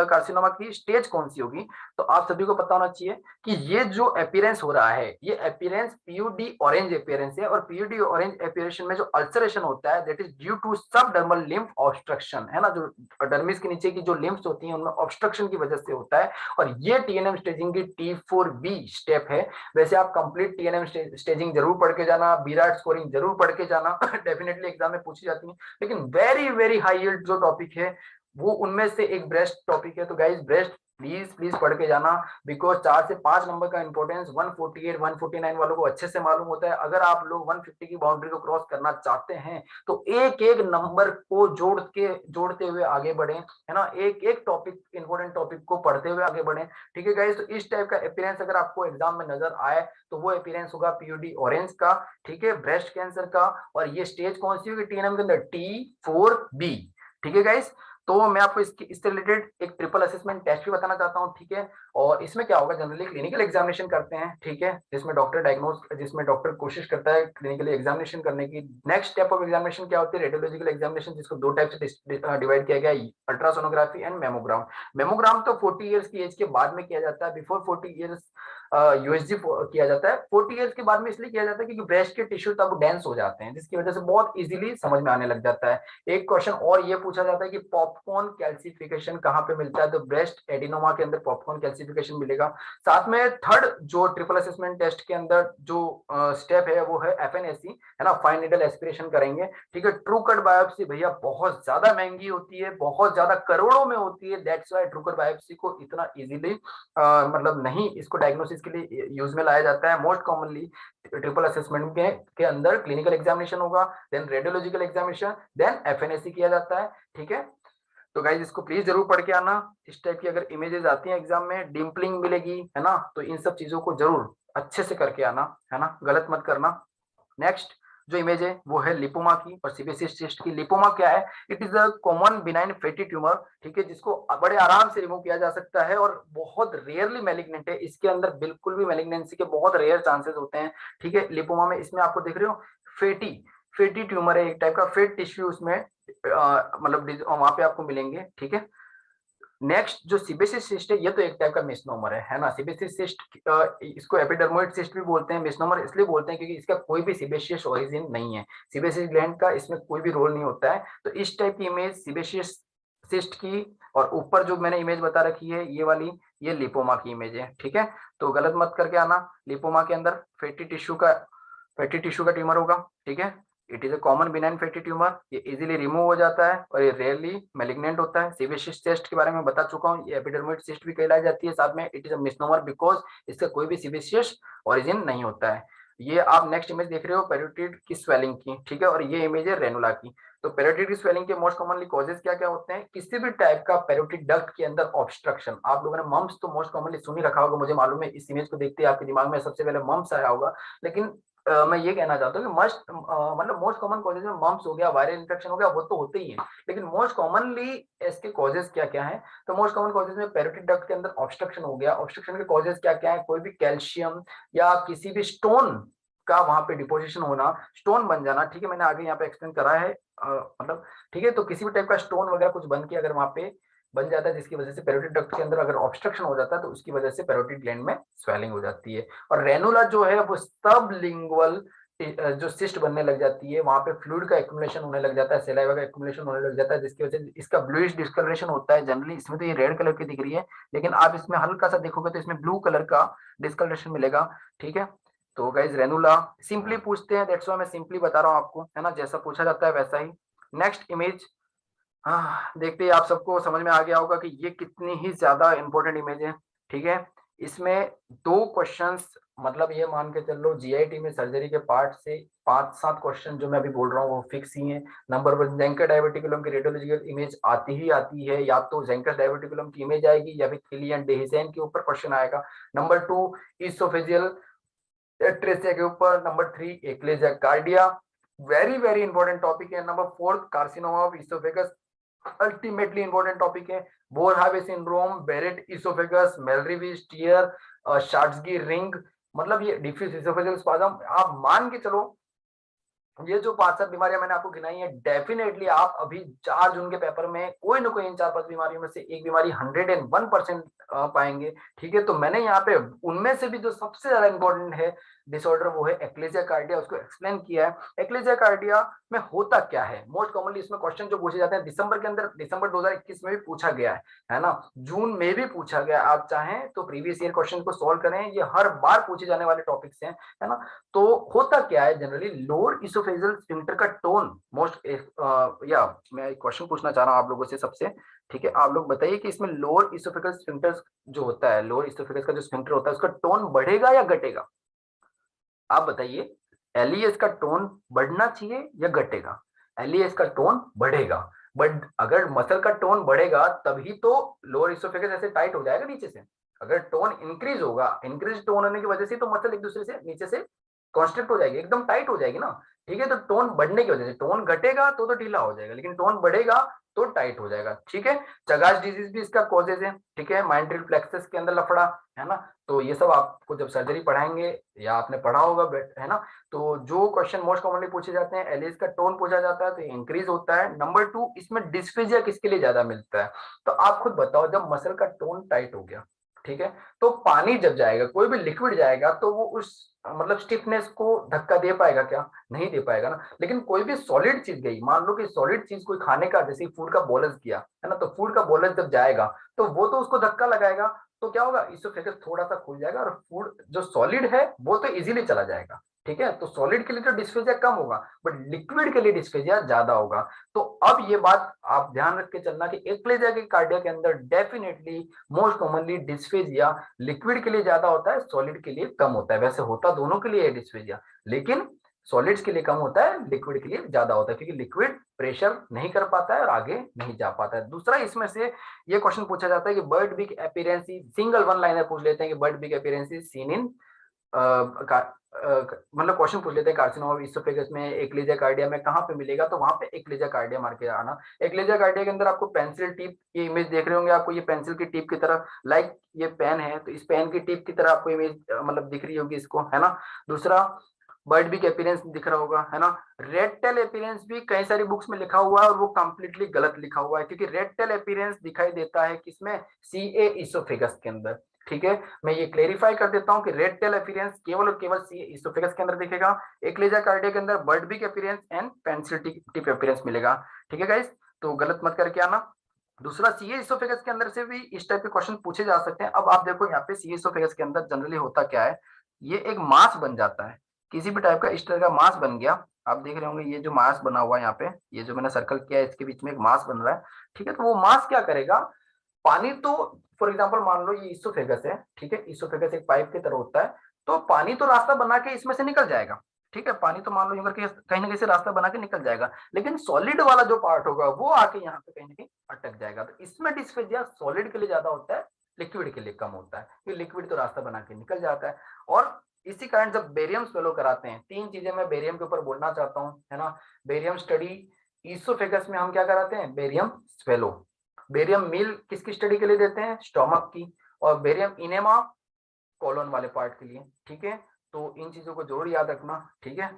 कार्सिनोमा की स्टेज कौन सी होगी, तो आप सभी को पता होना चाहिए कि ये जो अपीयरेंस हो रहा है, ये अपीयरेंस पीयूडी ऑरेंज अपीयरेंस है। और पीयूडी ऑरेंज अपीयरेशन में जो अल्सरेशन होता है that is due to subdermal lymph obstruction, है ना। जो डर्मिस के नीचे की जो लिम्फ्स होती हैं उनमें ऑब्स्ट्रक्शन की वजह से होता है। और ये टीएनएम स्टेजिंग की T4B स्टेप है। वैसे आप कंप्लीट टीएनएम स्टेजिंग जरूर पढ़ के जाना, बीराट स्कोरिंग जरूर पढ़ के जाना, डेफिनेटली एग्जाम में पूछी जाती है। लेकिन वेरी वेरी हाई यील्ड जो टॉपिक है वो उनमें से एक ब्रेस्ट टॉपिक है। तो गाइस ब्रेस्ट प्लीज प्लीज पढ़ के जाना, बिकॉज 4 से 5 नंबर का इंपॉर्टेंस 148 149 वालों को अच्छे से मालूम होता है। अगर आप लोग 150 की बाउंड्री को क्रॉस करना चाहते हैं तो एक एक नंबर को जोड़ते हुए आगे बढ़े, है ना। एक एक टॉपिक, इंपॉर्टेंट टॉपिक को पढ़ते हुए आगे बढ़े। ठीक है गाइस। तो इस टाइप का अपीयरेंस अगर आपको एग्जाम में नजर आए तो वो अपीयरेंस होगा पीयूडी ऑरेंज का, ठीक है, ब्रेस्ट कैंसर का। और ये स्टेज कौन सी होगी टीएनएम के अंदर? T4B। ठीक है गाइस। तो मैं आपको इससे रिलेटेड एक ट्रिपल असेसमेंट टेस्ट भी बताना चाहता हूँ, ठीक है। और इसमें क्या होगा, जनरली क्लिनिकल एग्जामिनेशन करते हैं, ठीक है, जिसमें डॉक्टर कोशिश करता है क्लिनिकली एग्जामिनेशन करने की। नेक्स्ट स्टेप ऑफ एग्जामिनेशन क्या होती है? रेडियोलॉजिकल एग्जामिनेशन, जिसको 2 टाइप से डिवाइड किया गया है, अल्ट्रासोनोग्राफी एंड मेमोग्राम। मेमोग्राम तो 40 ईयर्स की एज के बाद में किया जाता है, बिफोर 40 ईयर्स यूएसजी किया जाता है। 40 ईयर्स के बाद में इसलिए किया जाता है क्योंकि ब्रेस्ट के टिश्यू तब डेंस हो जाते हैं, जिसकी वजह से बहुत इजीली समझ में आने लग जाता है। एक क्वेश्चन और ये पूछा जाता है कि पॉपकॉर्न कैल्सिफिकेशन कहां पे मिलता है? तो ब्रेस्ट एडिनोमा के अंदर पॉपकॉर्न कैल्सिफिकेशन मिलेगा। साथ में थर्ड जो ट्रिपल असेसमेंट टेस्ट के अंदर जो स्टेप है वो है एफएनएसी, है ना, फाइन नीडल एस्पिरेशन करेंगे। ठीक है। ट्रू कट बायोप्सी भैया बहुत ज्यादा महंगी होती है, बहुत ज्यादा करोड़ों में होती है। That's why true cut biopsy को इतना इजीली मतलब नहीं इसको डायग्नोसिस के लिए यूज में लाया जाता है। मोस्ट कॉमनली ट्रिपल असेसमेंट के अंदर क्लिनिकल एग्जामिनेशन होगा, then radiological examination, then FNAC किया जाता है। ठीक है। तो गाइज इसको प्लीज जरूर पढ़ के आना। इस टाइप की अगर इमेजेस आती हैं एग्जाम में, डिम्पलिंग मिलेगी, है ना, तो इन सब चीजों को जरूर अच्छे से करके आना, है ना, गलत मत करना। नेक्स्ट जो इमेज है वो है लिपोमा की और सीबीसी सिस्ट की। लिपोमा क्या है? It is a common benign fatty tumour, ठीक है, जिसको बड़े आराम से रिमूव किया जा सकता है और बहुत रेयरली मैलिग्नेंट है। इसके अंदर बिल्कुल भी मैलिग्नेंसी के बहुत रेयर चांसेस होते हैं। ठीक है। लिपोमा में इसमें आपको देख रहे हो फैटी फैटी ट्यूमर है, एक टाइप का फेट टिश्यू उसमें मतलब वहां पे आपको मिलेंगे। ठीक है। नेक्स्ट जो सीबेसिस सिस्ट है, ये तो एक टाइप का मिसनोमर है ना। सीबेसिस सिस्ट इसको एपिडर्मोइड सिस्ट भी बोलते हैं। मिसनोमर इसलिए बोलते हैं क्योंकि इसका कोई भी सीबेशियस ओरिजिन नहीं है, सीबेसिस ग्लैंड का इसमें कोई भी रोल नहीं होता है। तो इस टाइप की इमेज सीबेशियस सिस्ट की, और ऊपर जो मैंने इमेज बता रखी है ये वाली, ये लिपोमा की इमेज है। ठीक है। तो गलत मत करके आना। लिपोमा के अंदर फैटी टिश्यू का ट्यूमर होगा। ठीक है। It is a common benign fatty tumour, ये इजीली रिमूव हो जाता है और ये रेयरली मैलिग्नेंट होता है। सीबेशियस सिस्ट के बारे में बता चुका हूँ, ये एपिडर्मोइड सिस्ट भी कहलाई जाती है। साथ में it is a misnomer because इसका कोई भी सीबेशियस ओरिजिन नहीं होता है। ये आप नेक्स्ट इमेज देख रहे हो पेरियोडिड की स्वेलिंग की, ठीक है, और ये इमेज है रेनुला की। तो पेरियोडिड की स्वेलिंग के मोस्ट कॉमनली कॉजेज क्या क्या होते हैं? किसी भी टाइप का पेरियोडिक डक्ट के अंदर ऑब्स्ट्रक्शन। आप लोगों ने मम्स तो मोस्ट कॉमनली सुन ही रखा होगा, मुझे मालूम है। इस इमेज को देखते ही आपके दिमाग में सबसे पहले मम्स आया होगा, लेकिन मैं ये कहना चाहता हूँ कि मतलब मोस्ट कॉमन कॉजेज में मम्स हो गया, वायरल इन्फेक्शन हो गया, वो तो होते ही है। लेकिन मोस्ट कॉमनली इसके कॉजेज क्या क्या है? तो मोस्ट कॉमन कॉजेज में पेरियोडिक डक्ट के अंदर ऑब्स्ट्रक्शन हो गया। ऑब्स्ट्रक्शन के कॉजेज क्या क्या है? कोई भी कैल्शियम या किसी भी स्टोन का वहां पे डिपोजिशन होना, स्टोन बन जाना, ठीक है, मैंने आगे यहाँ पे एक्सप्लेन करा है, मतलब ठीक है, तो किसी भी टाइप का स्टोन वगैरह कुछ बन के अगर वहां पे बन जाता है जिसकी वजह से पैरोटिड डक्ट के अंदर अगर ऑब्स्ट्रक्शन हो जाता है तो उसकी वजह से पैरोटिड ग्लैंड में स्वेलिंग हो जाती है। और रेनुला जो है वो सबलिंगुअल जो सिस्ट बनने लग जाती है, वहां पे फ्लूइड का एक्युमुलेशन होने लग जाता है, सलाइवा का एक्युमुलेशन होने लग जाता है, जिसकी वजह से इसका ब्लूइश डिस्कलरेशन होता है। जनरली इसमें तो ये रेड कलर की दिख रही है, लेकिन आप इसमें हल्का सा देखोगे तो इसमें ब्लू कलर का डिस्कलरेशन मिलेगा, ठीक है। तो गाइज रेनुला सिंपली पूछते हैं, दैट्स व्हाई मैं सिंपली बता रहा हूँ आपको, है ना, जैसा पूछा जाता है वैसा ही। नेक्स्ट इमेज, हाँ देखते ही आप सबको समझ में आ गया होगा कि ये कितनी ही ज्यादा इंपॉर्टेंट इमेज है, ठीक है। इसमें दो क्वेश्चंस, मतलब ये मान के चल लो जीआईटी में सर्जरी के पार्ट से 5-7 क्वेश्चन जो मैं अभी बोल रहा हूँ वो फिक्स ही है। नंबर 1 जेंकर डायवर्टिकुलम की रेडियोलॉजिकल इमेज आती ही आती है, या तो जेंकर डायवर्टिकुलम की इमेज आएगी या फिर किलियन डेहिसेन के ऊपर क्वेश्चन आएगा। नंबर 2 इसोफेजियल ट्रेसिया के ऊपर। Number 3 achalasia cardia, very very important topic है। Number 4 carcinoma of oesophagus, ultimately important topic है। Boerhaave syndrome, Barrett oesophagus, Mallory Weiss tear, Schatzki ring, मतलब ये डिफ्यूज इसोफेजियल स्पाज्म, आप मान के चलो ये जो 5-7 बीमारियां मैंने आपको गिनाई है, डेफिनेटली आप अभी 4 जून के पेपर में कोई ना कोई इन 4-5 बीमारियों में से एक बीमारी 101% पाएंगे, ठीक है। तो मैंने यहाँ पे उनमें से भी जो सबसे ज्यादा इंपॉर्टेंट है डिसऑर्डर वो है एक्लेजिया कार्डिया, उसको एक्सप्लेन किया है। एक्लेजिया कार्डिया में होता क्या है, मोस्ट कॉमनली इसमें क्वेश्चन जो पूछे जाते हैं दिसंबर के अंदर, दिसंबर 2021 में भी पूछा गया है ना, जून में भी पूछा गया। आप चाहें तो प्रीवियस ईयर क्वेश्चन को सोल्व करें, ये हर बार पूछे जाने वाले टॉपिक्स हैं, है ना। तो होता क्या है जनरली, लोअर इसोफेजियल स्फिंक्टर का टोन मोस्ट, या मैं एक क्वेश्चन पूछना चाह रहा हूं आप लोगों से सबसे, ठीक है, आप लोग बताइए कि इसमें लोअर इसोफेगल स्फिंक्टर जो होता है, लोअर इसोफेगस का जो स्फिंक्टर होता है उसका टोन बढ़ेगा या घटेगा, आप बताइए। एलईएस का टोन बढ़ना चाहिए या घटेगा? एलईएस का टोन बढ़ेगा, बट अगर मसल का टोन बढ़ेगा तभी तो लोअर इसोफेगस ऐसे टाइट हो जाएगा नीचे से। अगर टोन इंक्रीज होगा, इंक्रीज टोन होने की वजह से तो मसल एक दूसरे से नीचे से कॉन्स्ट्रिक्ट हो जाएगी, एकदम टाइट हो जाएगी ना, ठीक है। तो टोन बढ़ने की वजह से, टोन घटेगा तो ढीला हो जाएगा, लेकिन टोन बढ़ेगा तो टाइट हो जाएगा, ठीक है। चगास डिजीज भी इसका कॉजेज है, ठीक है, माइंट्रियल प्लेक्सस के अंदर लफड़ा, है ना। तो ये सब आपको जब सर्जरी पढ़ाएंगे या आपने पढ़ा होगा, है ना। तो जो क्वेश्चन मोस्ट कॉमनली पूछे जाते हैं, एलिस का टोन पूछा जाता है तो इंक्रीज होता है। नंबर 2, इसमें डिस्फेजिया किसके लिए ज्यादा मिलता है, तो आप खुद बताओ, जब मसल का टोन टाइट हो गया, ठीक है, तो पानी जब जाएगा, कोई भी लिक्विड जाएगा तो वो उस मतलब स्टिफनेस को धक्का दे पाएगा क्या? नहीं दे पाएगा ना। लेकिन कोई भी सॉलिड चीज गई, मान लो कि सॉलिड चीज कोई खाने का, जैसे फूड का बोलस किया, है ना, तो फूड का बोलस जब जाएगा तो वो तो उसको धक्का लगाएगा, तो क्या होगा, इसोफेगस थोड़ा सा खुल जाएगा और फूड जो सॉलिड है वो तो इजीली चला जाएगा, ठीक है। तो सॉलिड के लिए तो डिस्फेजिया कम होगा, बट लिक्विड के लिए डिस्फेजिया ज्यादा होगा। तो अब ये बात आप ध्यान रख के चलना कि एक्लेजिया के कार्डिया के अंदर definitely most commonly dysphagia liquid के लिए ज्यादा होता है, सॉलिड के लिए कम होता है। वैसे होता दोनों के लिए है डिस्फेजिया, लेकिन सॉलिड्स के लिए कम होता है, लिक्विड के लिए ज्यादा होता है, क्योंकि लिक्विड प्रेशर नहीं कर पाता है और आगे नहीं जा पाता है। दूसरा, इसमें से ये क्वेश्चन पूछा जाता है कि bird big appearance, single one liner पूछ लेते हैं कि bird big appearance seen in, मतलब क्वेश्चन पूछ लेते हैं कार्सिनोमा इसोफेगस में एक्लेजिया कार्डिया में कहां पे मिलेगा, तो वहां पे एक्लेजिया कार्डिया मार के आना। एक्लेजिया कार्डिया के अंदर आपको पेंसिल टिप, ये इमेज देख रहे होंगे आपको, ये पेंसिल की टिप की तरह, लाइक ये पेन है तो इस पेन की टिप की तरह आपको इमेज मतलब दिख रही होगी इसको, है ना। दूसरा, बर्ड बिग अपीयरेंस दिख रहा होगा, है ना। रेड टेल अपीयरेंस भी कई सारी बुक्स में लिखा हुआ है और वो कंप्लीटली गलत लिखा हुआ है, क्योंकि रेड टेल अपीयरेंस दिखाई देता है किसमें, सीए इसोफेगस के अंदर, ठीक है। मैं ये क्लेरिफाई कर देता हूं कि रेड टेल अपीयरेंस केवल और केवल सी इसोफेगस के अंदर दिखेगा, एक्लेजिया कार्डिया के अंदर bird big appearance and pencil tip appearance मिलेगा, ठीक है गाइस। तो गलत मत करके आना। दूसरा, सीए इसोफेगस के अंदर से भी इस टाइप के क्वेश्चन पूछे जा सकते हैं। अब आप देखो यहाँ पे सीए इसोफेगस के अंदर जनरली होता क्या है, ये एक मास बन जाता है, किसी भी टाइप का इस तरह का मास बन गया। आप देख रहे होंगे ये जो मास बना हुआ है यहाँ पे, ये जो मैंने सर्कल किया है इसके बीच में एक मास बन रहा है, ठीक है। तो वो मास क्या करेगा, पानी तो, फॉर एग्जांपल मान लो ये इसोफेगस है, ठीक है, इसोफेगस एक पाइप की तरह होता है, तो पानी तो रास्ता बना के इसमें से निकल जाएगा, ठीक है, पानी तो मान लो यूं करके कहीं ना कहीं से रास्ता बना के निकल जाएगा, लेकिन सॉलिड वाला जो पार्ट होगा वो आके यहाँ पे कहीं ना कहीं अटक जाएगा। तो इसमें डिस्फेजिया सॉलिड के लिए ज्यादा होता है, लिक्विड के लिए कम होता है, क्योंकि लिक्विड तो रास्ता बना के निकल जाता है। और इसी कारण जब बेरियम स्वेलो कराते हैं, 3 चीजें मैं बेरियम के ऊपर बोलना चाहता हूँ, है ना। बेरियम स्टडी इसोफेगस में हम क्या कराते हैं, बेरियम स्वेलो। बेरियम मील किसकी स्टडी के लिए देते हैं, स्टोमक की। और बेरियम इनेमा कॉलोन वाले पार्ट के लिए, ठीक है। तो इन चीजों को जरूर याद रखना, ठीक है।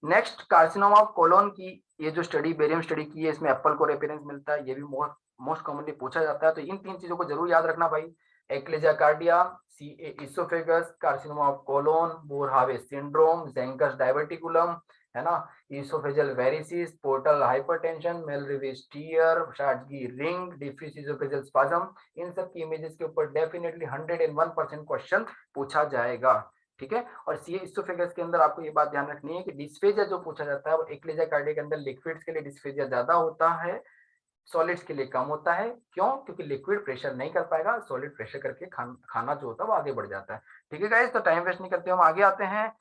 नेक्स्ट, कार्सिनोमा ऑफ कोलोन की ये जो स्टडी, बेरियम स्टडी की है, इसमें एप्पल को रेफरेंस मिलता है, ये भी मोस्ट कॉमनली पूछा जाता है। तो इन 3 चीजों को जरूर याद रखना भाई, achalasia cardia, CA oesophagus, carcinoma of colon, Boerhaave syndrome, Zenker's diverticulum, है ना, oesophageal varices, portal hypertension, Mallory Weiss tear, Schatzki ring, diffuse oesophageal spasm, इन सब की इमेजेस के ऊपर डेफिनेटली 101% क्वेश्चन पूछा जाएगा, ठीक है। और सी इसोफेगस के अंदर आपको ये बात ध्यान रखनी है कि डिस्फेजिया जो पूछा जाता है वो एक्लेजिया कार्डिया के अंदर लिक्विड्स के लिए डिस्फेजिया ज्यादा होता है, सॉलिड्स के लिए कम होता है। क्यों? क्योंकि लिक्विड प्रेशर नहीं कर पाएगा, सॉलिड प्रेशर करके खाना जो होता है वो आगे बढ़ जाता है, ठीक है गाइस। तो टाइम वेस्ट नहीं करते हम आगे आते हैं।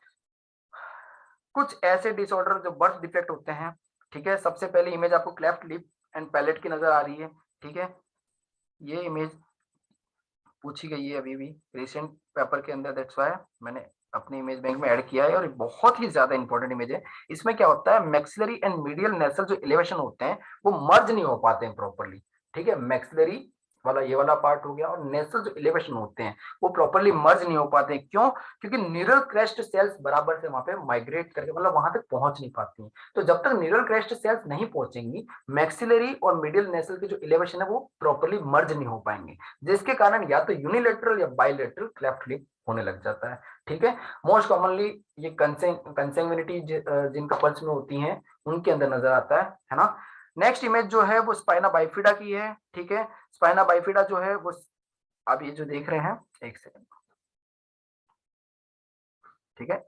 कुछ ऐसे डिसऑर्डर जो बर्थ डिफेक्ट होते हैं, ठीक है। सबसे पहले इमेज आपको क्लेफ्ट लिप एंड पैलेट की नजर आ रही है, ठीक है। ये इमेज पूछी गई है अभी भी रिसेंट पेपर के अंदर, दैट्स व्हाई मैंने अपने इमेज बैंक में ऐड किया है, और बहुत ही ज्यादा इंपॉर्टेंट इमेज है। इसमें क्या होता है, मैक्सिलरी एंड मीडियल नेसल जो एलिवेशन होते हैं वो मर्ज नहीं हो पाते हैं प्रॉपरली, ठीक है। मैक्सिलरी वाला ये वाला पार्ट हो गया, और नेसल जो एलिवेशन होते हैं वो प्रॉपरली मर्ज नहीं हो पाते हैं। क्यों? क्योंकि न्यूरल क्रेस्ट सेल्स बराबर से वहां पे माइग्रेट करके मतलब वहां तक पहुंच नहीं पाती हैं। तो जब तक न्यूरल क्रेस्ट सेल्स नहीं पहुंचेंगी, मैक्सिलरी और मीडियल नेसल की जो एलिवेशन है वो प्रॉपरली मर्ज नहीं हो पाएंगे, जिसके कारण या तो यूनिलेटरल या बाइलेटरल क्लेफ्ट लिप होने लग जाता है, ठीक है। मोस्ट कॉमनली ये कंसेंग्विनिटी जिन कपल्स में होती हैं उनके अंदर नजर आता है ना। नेक्स्ट इमेज जो है वो स्पाइना बाइफिडा की है, ठीक है। स्पाइना बाइफिडा जो है वो आप ये जो देख रहे हैं, एक सेकंड, ठीक है।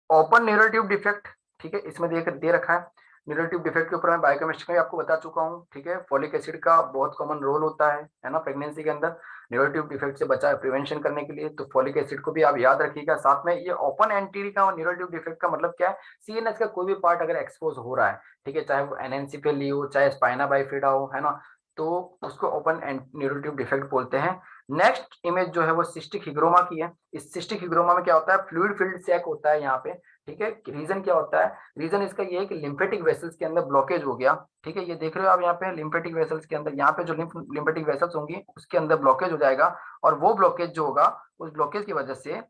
ओपन न्यूरल ट्यूब डिफेक्ट, ठीक है, इसमें दे रखा है। न्यूरल ट्यूब डिफेक्ट के ऊपर मैं बायोकेमिस्ट्री में आपको बता चुका हूँ, ठीक है। फोलिक एसिड का बहुत कॉमन रोल होता है ना, प्रेगनेंसी के अंदर न्यूरल ट्यूब डिफेक्ट से बचा प्रिवेंशन करने के लिए, तो फोलिक एसिड को भी आप याद रखिएगा। साथ में ये ओपन एंटीरी का और न्यूरल ट्यूब डिफेक्ट का मतलब क्या है, सीएनएस का कोई भी पार्ट अगर एक्सपोज हो रहा है, ठीक है, चाहे वो एनएनसीफेली हो, चाहे स्पाइना बाइफिडा हो, है ना, तो उसको ओपन न्यूरल ट्यूब डिफेक्ट बोलते हैं। नेक्स्ट इमेज जो है वो सिस्टिक हिग्रोमा की है। इस सिस्टिक हिग्रोमा में क्या होता है, फ्लूइड फिल्ड सैक होता है यहाँ पे, ठीक है। रीजन क्या होता है, रीजन इसका ये है कि लिम्फेटिक वेसल्स के अंदर ब्लॉकेज हो गया, ठीक है। ये देख रहे हो आप यहाँ पे लिम्फेटिक वेसल्स के अंदर, यहाँ पे जो लिम्फेटिक वेसल्स होंगी उसके अंदर ब्लॉकेज हो जाएगा, और वो ब्लॉकेज जो होगा उस ब्लॉकेज की वजह से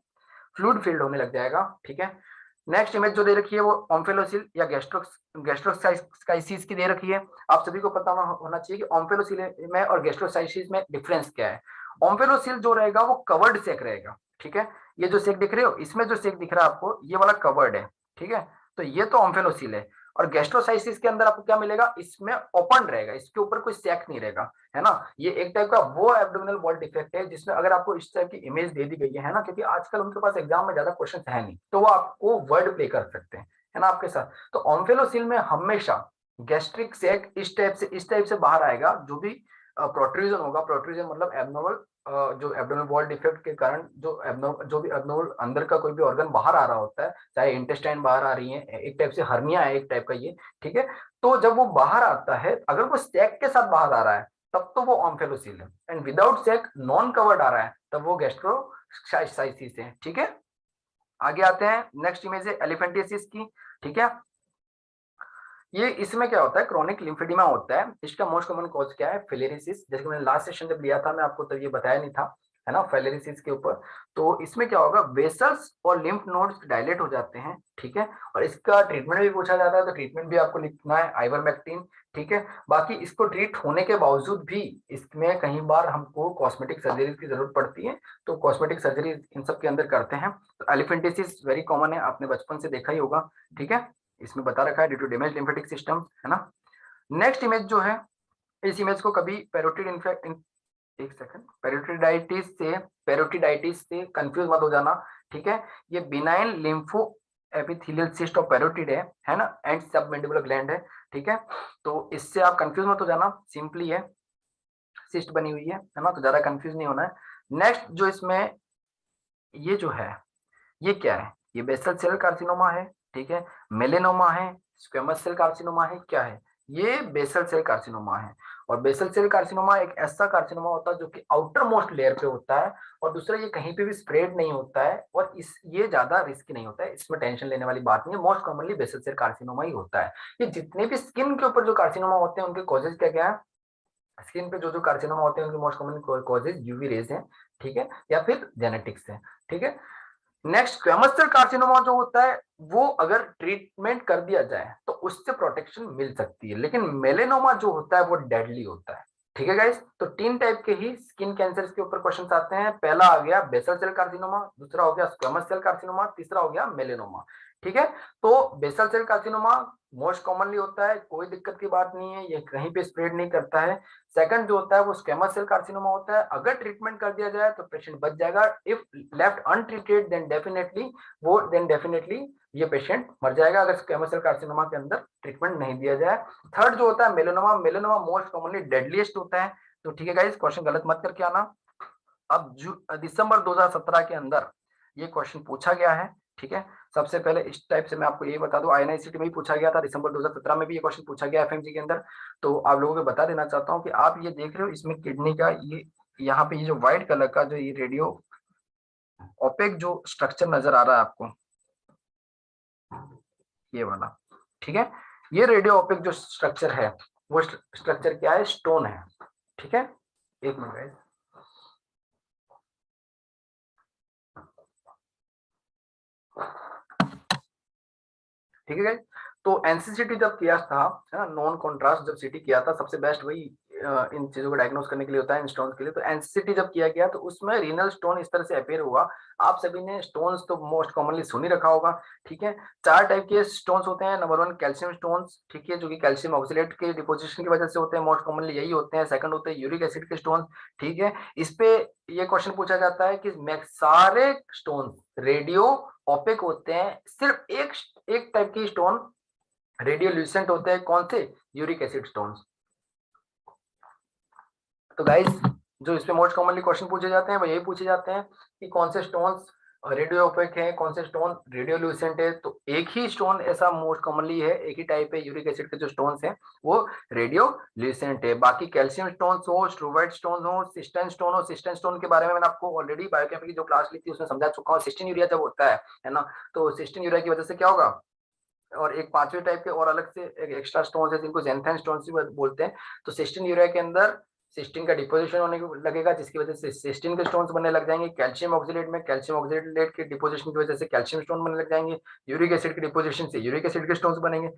फ्लूइड फील्ड होने लग जाएगा, ठीक है। नेक्स्ट इमेज जो दे रखी है वो ओम्फेलोसिल या गैस्ट्रोसाइसिस की दे रखी है। आप सभी को पता होना चाहिए कि ओम्फेलोसिल में और गैस्ट्रोसाइसिस में डिफरेंस क्या है। ओम्फेलोसिल जो रहेगा वो कवर्ड सेक रहेगा, ठीक है। ये जो सेक दिख रहे हो, इसमें जो सेक दिख रहा है आपको ये वाला कवर्ड है, ठीक है। तो ये तो ओम्फेलोसिल है। और गैस्ट्रोसाइसिस के अंदर आपको क्या मिलेगा, इसमें ओपन रहेगा, इसके ऊपर कोई सेक नहीं रहेगा, है ना। ये एक टाइप का वो एब्डोमिनल वॉल डिफेक्ट है जिसमें अगर आपको इस टाइप की इमेज दे दी गई है ना, क्योंकि आजकल उनके पास एग्जाम में ज्यादा क्वेश्चन है नहीं, तो वो आपको वर्ड प्ले कर सकते हैं, है ना, आपके साथ। तो ओम्फेलोसिल में हमेशा गैस्ट्रिक सेक इस टाइप से बाहर आएगा, जो भी प्रोट्रूजन होगा, प्रोट्रूजन मतलब एबनॉर्मल जो एब्डोमिनल वॉल डिफेक्ट के कारण जो भी एबनॉर्मल अंदर का कोई भी ऑर्गन बाहर आ रहा होता है, चाहे इंटेस्टाइन बाहर आ रही है, एक टाइप से हर्निया है एक टाइप का ये, ठीक है। तो जब वो बाहर आता है, अगर वो सेक के साथ बाहर आ रहा है तब तो वो ओम्फेलोसिल है, and without sac non covered आ रहा है तब वो गैस्ट्रोसाइसिस है, ठीक है। आगे आते हैं, नेक्स्ट इमेज है एलिफेंटियासिस की, ठीक है। ये इसमें क्या होता है, क्रोनिक लिम्फेडिमा होता है। इसका मोस्ट कॉमन कॉज क्या है, फिलेरिसिस। जैसे कि मैंने लास्ट सेशन जब लिया था मैं आपको तब ये बताया नहीं था, है ना, फिलेरिसिस के ऊपर। तो इसमें क्या होगा, वेसल्स और लिम्फ नोड्स डायलेट हो जाते हैं, ठीक है। और इसका ट्रीटमेंट भी पूछा जाता है, तो ट्रीटमेंट भी आपको लिखना है आइवरमेक्टिन, ठीक है। बाकी इसको ट्रीट होने के बावजूद भी इसमें कई बार हमको कॉस्मेटिक सर्जरी की जरूरत पड़ती है, तो कॉस्मेटिक सर्जरी इन सब के अंदर करते हैं। तो एलिफेंटिसिस वेरी कॉमन है, आपने बचपन से देखा ही होगा, ठीक है। इसमें बता रखा है due to damage lymphatic system, है ना। नेक्स्ट इमेज जो है, इस इमेज को कभी पेरोटिड इन्फेक्ट, एक सेकंड, पेरोटिडाइटिस से कंफ्यूज मत हो जाना, ठीक है। ये benign lympho epithelial cyst of parotid है ना, एंड सबमेंडिबुलर ग्लैंड है, ठीक है। तो इससे आप कंफ्यूज मत हो जाना, सिंपली है, सिस्ट बनी हुई है ना, तो ज्यादा कंफ्यूज नहीं होना है। नेक्स्ट जो इसमें ये जो है, ये क्या है, ये बेसल सेल कार्सिनोमा है, ठीक है। मेलेनोमा है, स्क्वेमस सेल कार्सिनोमा है, क्या है, ये बेसल सेल कार्सिनोमा है। और बेसल सेल कार्सिनोमा एक ऐसा कार्सिनोमा होता है जो कि आउटर मोस्ट लेयर पे होता है, और दूसरा ये कहीं पे भी स्प्रेड नहीं होता है, और ये ज्यादा रिस्क नहीं होता है, इसमें टेंशन लेने वाली बात नहीं है। Most commonly basal cell carcinoma ही होता है। ये जितने भी स्किन के ऊपर जो कार्सिनोमा होते हैं उनके कॉजेज क्या क्या है, स्किन पे जो जो कार्सिनोमा होते हैं उनके most common causes UV rays हैं, ठीक है, या फिर जेनेटिक्स है, ठीक है। नेक्स्ट स्क्वेमस सेल कार्सिनोमा जो होता है वो अगर ट्रीटमेंट कर दिया जाए तो उससे प्रोटेक्शन मिल सकती है, लेकिन मेलेनोमा जो होता है वो डेडली होता है। ठीक है गाइस, तो तीन टाइप के ही स्किन कैंसर के ऊपर क्वेश्चंस आते हैं। पहला आ गया बेसल सेल कार्सिनोमा, दूसरा हो गया स्क्वेमस सेल कार्सिनोमा, तीसरा हो गया मेलेनोमा। ठीक है, तो basal cell carcinoma most commonly होता है, कोई दिक्कत की बात नहीं है, ये कहीं पे स्प्रेड नहीं करता है। सेकंड जो होता है वो स्क्वेमस सेल कार्सिनोमा होता है, अगर ट्रीटमेंट कर दिया जाए तो पेशेंट बच जाएगा। If left untreated then definitely ये पेशेंट मर जाएगा अगर स्क्वेमस सेल कार्सिनोमा के अंदर ट्रीटमेंट नहीं दिया जाए। थर्ड जो होता है melanoma, melanoma most commonly deadliest होता है। तो ठीक है गाइस, क्वेश्चन गलत मत करके आना। अब दिसंबर 2017 के अंदर ये क्वेश्चन पूछा गया है। ठीक है, सबसे पहले इस टाइप से मैं आपको यही बता दूं, आईएनआईसीटी में ही पूछा गया था, दिसंबर 2017 में भी ये क्वेश्चन पूछा गया एफएमजी के अंदर। तो आप लोगों को बता देना चाहता हूं कि आप ये देख रहे हो इसमें किडनी का ये यहाँ पे ये जो व्हाइट कलर का जो ये रेडियो ओपेक जो स्ट्रक्चर नजर आ रहा है आपको, ये वाला, ठीक है, ये रेडियो ओपेक जो स्ट्रक्चर है वो स्ट्रक्चर क्या है, स्टोन है। ठीक है, एक मिनट, ठीक है। तो एनसीसीटी जब किया था, है ना, नॉन कॉन्ट्रास्ट जब सीटी किया था, सबसे बेस्ट वही इन चीजों को डायग्नोस करने के लिए होता है, इन स्टोन के लिए। तो एनसीसीटी जब किया गया तो उसमें रीनल स्टोन इस तरह से अपेयर हुआ। आप सभी ने स्टोन्स तो मोस्ट कॉमनली सुन ही रखा होगा। ठीक है, चार टाइप के स्टोन्स होते हैं। नंबर वन कैल्शियम स्टोन्स, ठीक है, जो कि कैल्शियम ऑक्सलेट के डिपोजिशन की वजह से होते हैं, मोस्ट कॉमनली यही होते हैं। सेकंड होते हैं यूरिक एसिड के स्टोन। ठीक है, इस पे ये क्वेश्चन पूछा जाता है कि सारे स्टोन रेडियो ओपेक होते हैं, सिर्फ एक एक टाइप की स्टोन रेडियोल्यूसेंट होते हैं, कौन से, यूरिक एसिड स्टोन्स। तो गाइस, जो इसमें मोस्ट कॉमनली क्वेश्चन पूछे जाते हैं वो यही पूछे जाते हैं कि कौन से स्टोन्स रेडियो ओपेक है, कौन से स्टोन रेडियोल्यूसेंट है। तो एक ही स्टोन ऐसा मोस्ट कॉमनली है, एक ही टाइप है, यूरिक एसिड के जो स्टोन्स हैं वो रेडियोल्यूसेंट है। बाकी कैल्शियम स्टोन्स हो, स्ट्रोवाइट स्टोन हो, सिस्टन स्टोन हो, सिस्टन स्टोन के बारे में मैंने आपको ऑलरेडी बायोकेमिस्ट्री की जो क्लास ली थी उसमें समझा चुका हूँ। सिस्टीन यूरिया जब होता है ना, तो सिस्टीन यूरिया की वजह से क्या होगा, और एक पांचवें टाइप के और अलग से एक एक्स्ट्रा स्टोन्स है जिनको ज़ैंथाइन स्टोन्स भी बोलते हैं। तो सिस्टीन यूरिया के अंदर सिस्टीन का डिपोजिशन होने लगेगा, जिसकी वजह से सिस्टीन के स्टोन्स बनने लग जाएंगे। कैल्शियम ऑक्सीलेट में कैल्शियम ऑक्सीलेट के डिपोजिशन की वजह से कैल्शियम स्टोन बनने लग जाएंगे। यूरिक एसिड के डिपोजिशन से यूरिक एसिड के स्टोन्स बनेंगे।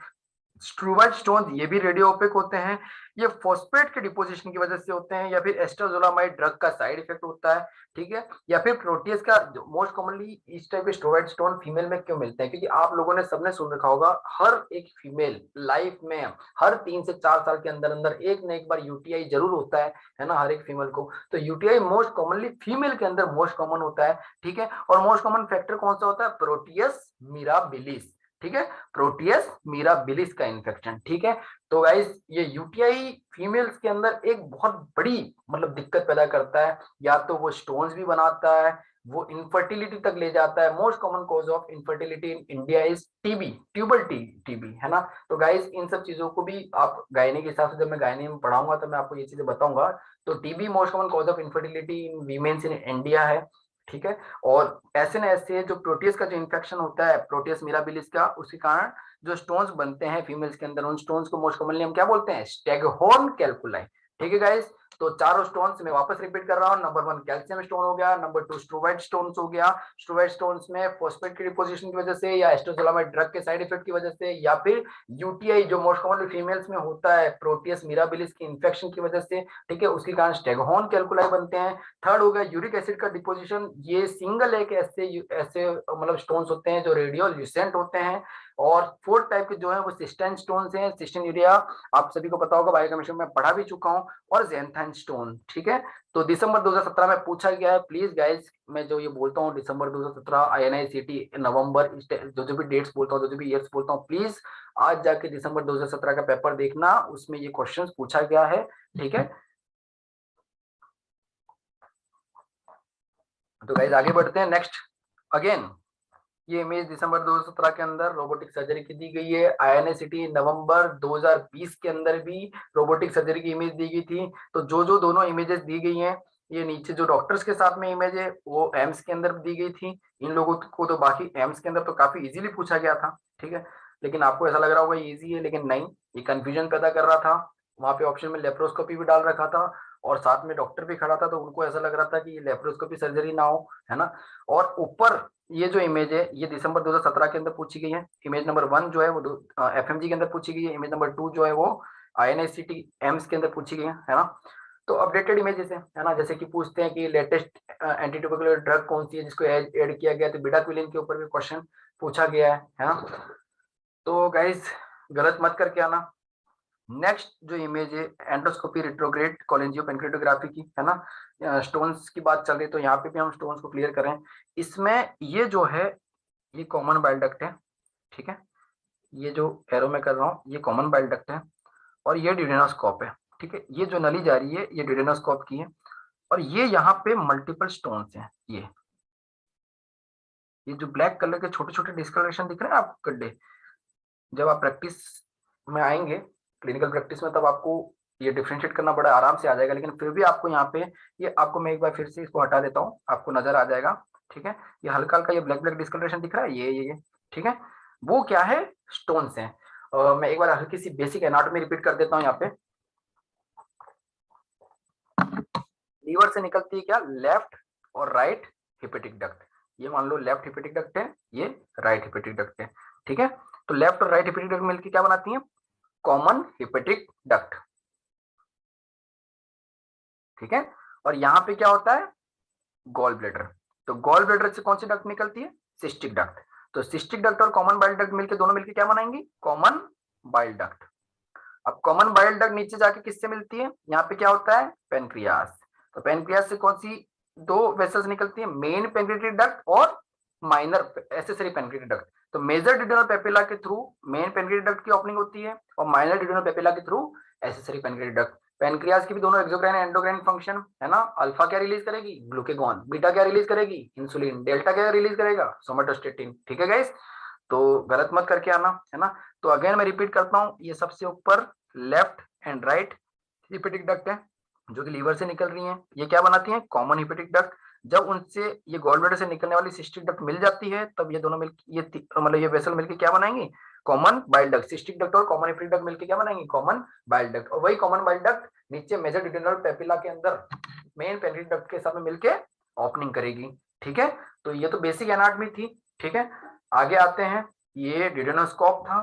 स्ट्रूवाइट स्टोन्स ये भी रेडियो ओपेक होते हैं, ये फॉस्फेट के डिपोजिशन की वजह से होते हैं, या फिर एस्ट्राजोलामाइड ड्रग का साइड इफेक्ट होता है। ठीक है, या फिर प्रोटीज का। मोस्ट कॉमनली इस टाइप के स्ट्रूवाइट स्टोन फीमेल में क्यों मिलते हैं, क्योंकि आप लोगों ने सबने सुन रखा होगा, हर एक फीमेल लाइफ में हर 3 से 4 साल के अंदर अंदर एक न एक बार यूटीआई जरूर होता है ना, हर एक फीमेल को। तो यूटीआई मोस्ट कॉमनली फीमेल के अंदर मोस्ट कॉमन होता है। ठीक है, और मोस्ट कॉमन फैक्टर कौन सा होता है, प्रोटियस मिराबिलिस। ठीक है, प्रोटियस मिराबिलिस का इन्फेक्शन। ठीक है, तो गाइस ये यूटीआई फीमेल्स के अंदर एक बहुत बड़ी मतलब दिक्कत पैदा करता है, या तो वो स्टोन्स भी बनाता है, वो इनफर्टिलिटी तक ले जाता है। Most common cause of infertility in India is TB, tubal TB, है ना। तो गाइस इन सब चीजों को भी आप गायने के हिसाब से, जब मैं गायने में पढ़ाऊंगा तो मैं आपको ये चीजें बताऊंगा। तो TB most common cause of infertility in womens in India है। ठीक है, और ऐसे न ऐसे जो प्रोटीज का जो इन्फेक्शन होता है, प्रोटीज मिराबिलिस का, उसके कारण जो स्टोन्स बनते हैं फीमेल्स के अंदर, उन स्टोन्स को मोस्ट कॉमनली हम क्या बोलते हैं, स्टेगहोर्न कैलकुलाई। ठीक है गाइस, तो चारों स्टोन्स मैं वापस रिपीट कर रहा हूं। नंबर वन कैल्शियम स्टोन हो गया, नंबर टू स्ट्रोवाइट स्टोन्स हो गया। स्ट्रोवाइट स्टोन्स में फॉस्फेट की डिपोजिशन की वजह से, या एस्ट्रोजोलामाइड ड्रग के साइड इफेक्ट की वजह से, या फिर यूटीआई जो मोस्ट कॉमनली फीमेल्स में होता है, प्रोटियस मिराबिलिस की इंफेक्शन की वजह से। ठीक है, उसके कारण स्टेगहोर्न कैलकुलाई बनते हैं। थर्ड हो गया यूरिक एसिड का डिपोजिशन, ये सिंगल एक ऐसे ऐसे मतलब स्टोन्स होते हैं जो रेडियोल्यूसेंट होते हैं। और फोर्थ टाइप के जो है वो सिस्टेन स्टोन्स हैं, सिस्टेन यूरिया आप सभी को पता होगा, बायोकेमिस्ट्री में पढ़ा भी चुका हूं, और ज़ैंथाइन स्टोन। ठीक है, तो दिसंबर 2017 में पूछा गया है। प्लीज गाइस, मैं जो ये बोलता हूँ दिसंबर 2017, आईएनआईसीटी नवंबर, जो भी डेट्स बोलता हूँ, जो भी ईयर्स बोलता हूँ, प्लीज आज जाके दिसंबर 2017 का पेपर देखना, उसमें ये क्वेश्चंस पूछा गया है। ठीक है, तो गाइस आगे बढ़ते हैं। नेक्स्ट अगेन, ये इमेज दिसंबर 2017 के अंदर रोबोटिक सर्जरी की दी गई है। आईएनआईसीटी नवंबर 2020 के अंदर भी रोबोटिक सर्जरी की इमेज दी गई थी। तो जो जो दोनों इमेजेस दी गई हैं, ये नीचे जो डॉक्टर्स के साथ में इमेज है वो एम्स के अंदर दी गई थी। इन लोगों को तो बाकी एम्स के अंदर तो काफी इजीली पूछा गया था। ठीक है, लेकिन आपको ऐसा लग रहा होगा इजी है, लेकिन नहीं, ये कंफ्यूजन पैदा कर रहा था। वहां पे ऑप्शन में लेप्रोस्कोपी भी डाल रखा था, और साथ में डॉक्टर भी खड़ा था, तो उनको ऐसा लग रहा था कि ये लेप्रोस्कोपी सर्जरी ना हो, है ना। और ऊपर ये जो इमेज है ये दिसंबर 2017 के अंदर पूछी गई है। इमेज नंबर 1 जो है वो एफएमजी के अंदर पूछी गई है। इमेज नंबर 2 जो है वो आईएनआईसीटी एम्स के अंदर पूछी गई है ना। तो अपडेटेड इमेजेस है ना, जैसे कि पूछते हैं कि लेटेस्ट एंटी ट्यूबरकुलर ड्रग कौन सी है जिसको ऐड किया गया, तो बिडाक्विलिन के ऊपर भी क्वेश्चन पूछा गया है ना। तो गाइज गलत मत करके आना। नेक्स्ट जो इमेज है एंडोस्कोपी रिट्रोग्रेड कोलेंजियो पेनक्रेटोग्राफी की, है ना। स्टोन्स की बात चल रही है, तो यहाँ पे भी हम स्टोन्स को क्लियर करें। इसमें ये जो है ये कॉमन बाइल डक्ट है, ठीक है। ये जो एरो में कर रहा हूँ ये कॉमन बाइल डक्ट है, और ये ड्यूडेनोस्कोप है, ठीक है। ये जो नली जा रही है ये ड्यूडेनोस्कोप की है, और ये यहाँ पे मल्टीपल स्टोन्स हैं। ये जो ब्लैक कलर के छोटे छोटे डिस्कलरेशन दिख रहे हैं आपको गड्ढे, जब आप प्रैक्टिस में आएंगे क्लिनिकल प्रैक्टिस में, तब आपको ये डिफ्रेंशिएट करना बड़ा आराम से आ जाएगा। लेकिन फिर भी आपको यहाँ पे ये आपको मैं एक बार फिर से इसको हटा देता हूँ, आपको नजर आ जाएगा, ठीक है। ये हल्का हल्का ये ब्लैक ब्लैक डिस्कलरेशन दिख रहा है, ये ठीक है, वो क्या है, स्टोन्स हैं। मैं एक बार हल्की सी बेसिक एनाटॉमी रिपीट कर देता हूँ यहाँ पे। लीवर से निकलती है क्या, लेफ्ट और राइट हिपेटिक डक्ट। ये मान लो लेफ्ट हिपेटिक डक्ट है, ये राइट हिपेटिक डक्ट है, ठीक है। तो लेफ्ट और राइट हिपेटिक डक्ट मिलकर क्या बनाती है, कॉमन हिपेटिक डक्ट, ठीक है। और यहाँ पे क्या होता है, गॉल ब्लेडर। तो गॉल ब्लेडर से कौन सी डक्ट निकलती है, सिस्टिक डक्ट। तो सिस्टिक डक्ट और कॉमन बाइल डक्ट मिलकर दोनों मिलकर क्या बनाएंगी, कॉमन बाइल डक्ट। अब कॉमन बाइल डक्ट नीचे जाके किससे मिलती है, यहाँ पे क्या होता है, पेनक्रियास। तो पेनक्रियास से कौन सी दो वेसल्स निकलती है, मेन पेनक्रिएटिक डक्ट और माइनर एसेसरी पेनक्रिएटिक डक्ट। तो मेजर डिड्यूनल पेपिला के थ्रू मेन पेनक्रिएटिक डक्ट की ओपनिंग होती है, और माइनर डिड्यूनल पेपिला के through accessory pancreatic duct. Pancreas की भी दोनों एक्सोक्राइन एंडोक्राइन फंक्शन है ना। अल्फा क्या रिलीज करेगी, ग्लूकेगॉन। बीटा क्या रिलीज करेगी, इंसुलिन। डेल्टा क्या रिलीज करेगा, सोमेटोस्टेटिन, ठीक है गाइस। तो गलत मत करके आना, है ना। तो अगेन मैं रिपीट करता हूँ, ये सबसे ऊपर left and right hepatic duct है जो कि लीवर से निकल रही हैं। ये क्या बनाती हैं, कॉमन हिपेटिक डक्ट। जब उनसे ये गॉल ब्लैडर से निकलने वाली सिस्टिक डक्ट मिल जाती है, तब ये दोनों मिलकर ये मतलब ये वेसल मिलकर क्या बनाएंगे, common bile duct. Cystic duct और कॉमन हिपेटिक डक्ट मिलकर क्या बनाएंगे, कॉमन बाइल डक्ट। और वही कॉमन बाइल डक्ट नीचे मेजर डिड्यूनल पेपिला के अंदर मेन पेनक्रिएटिक डक्ट के साथ में मिलकर ओपनिंग करेगी, ठीक है। तो ये तो बेसिक एनाटॉमी थी, ठीक है। आगे आते हैं, ये ड्यूडेनोस्कोप था।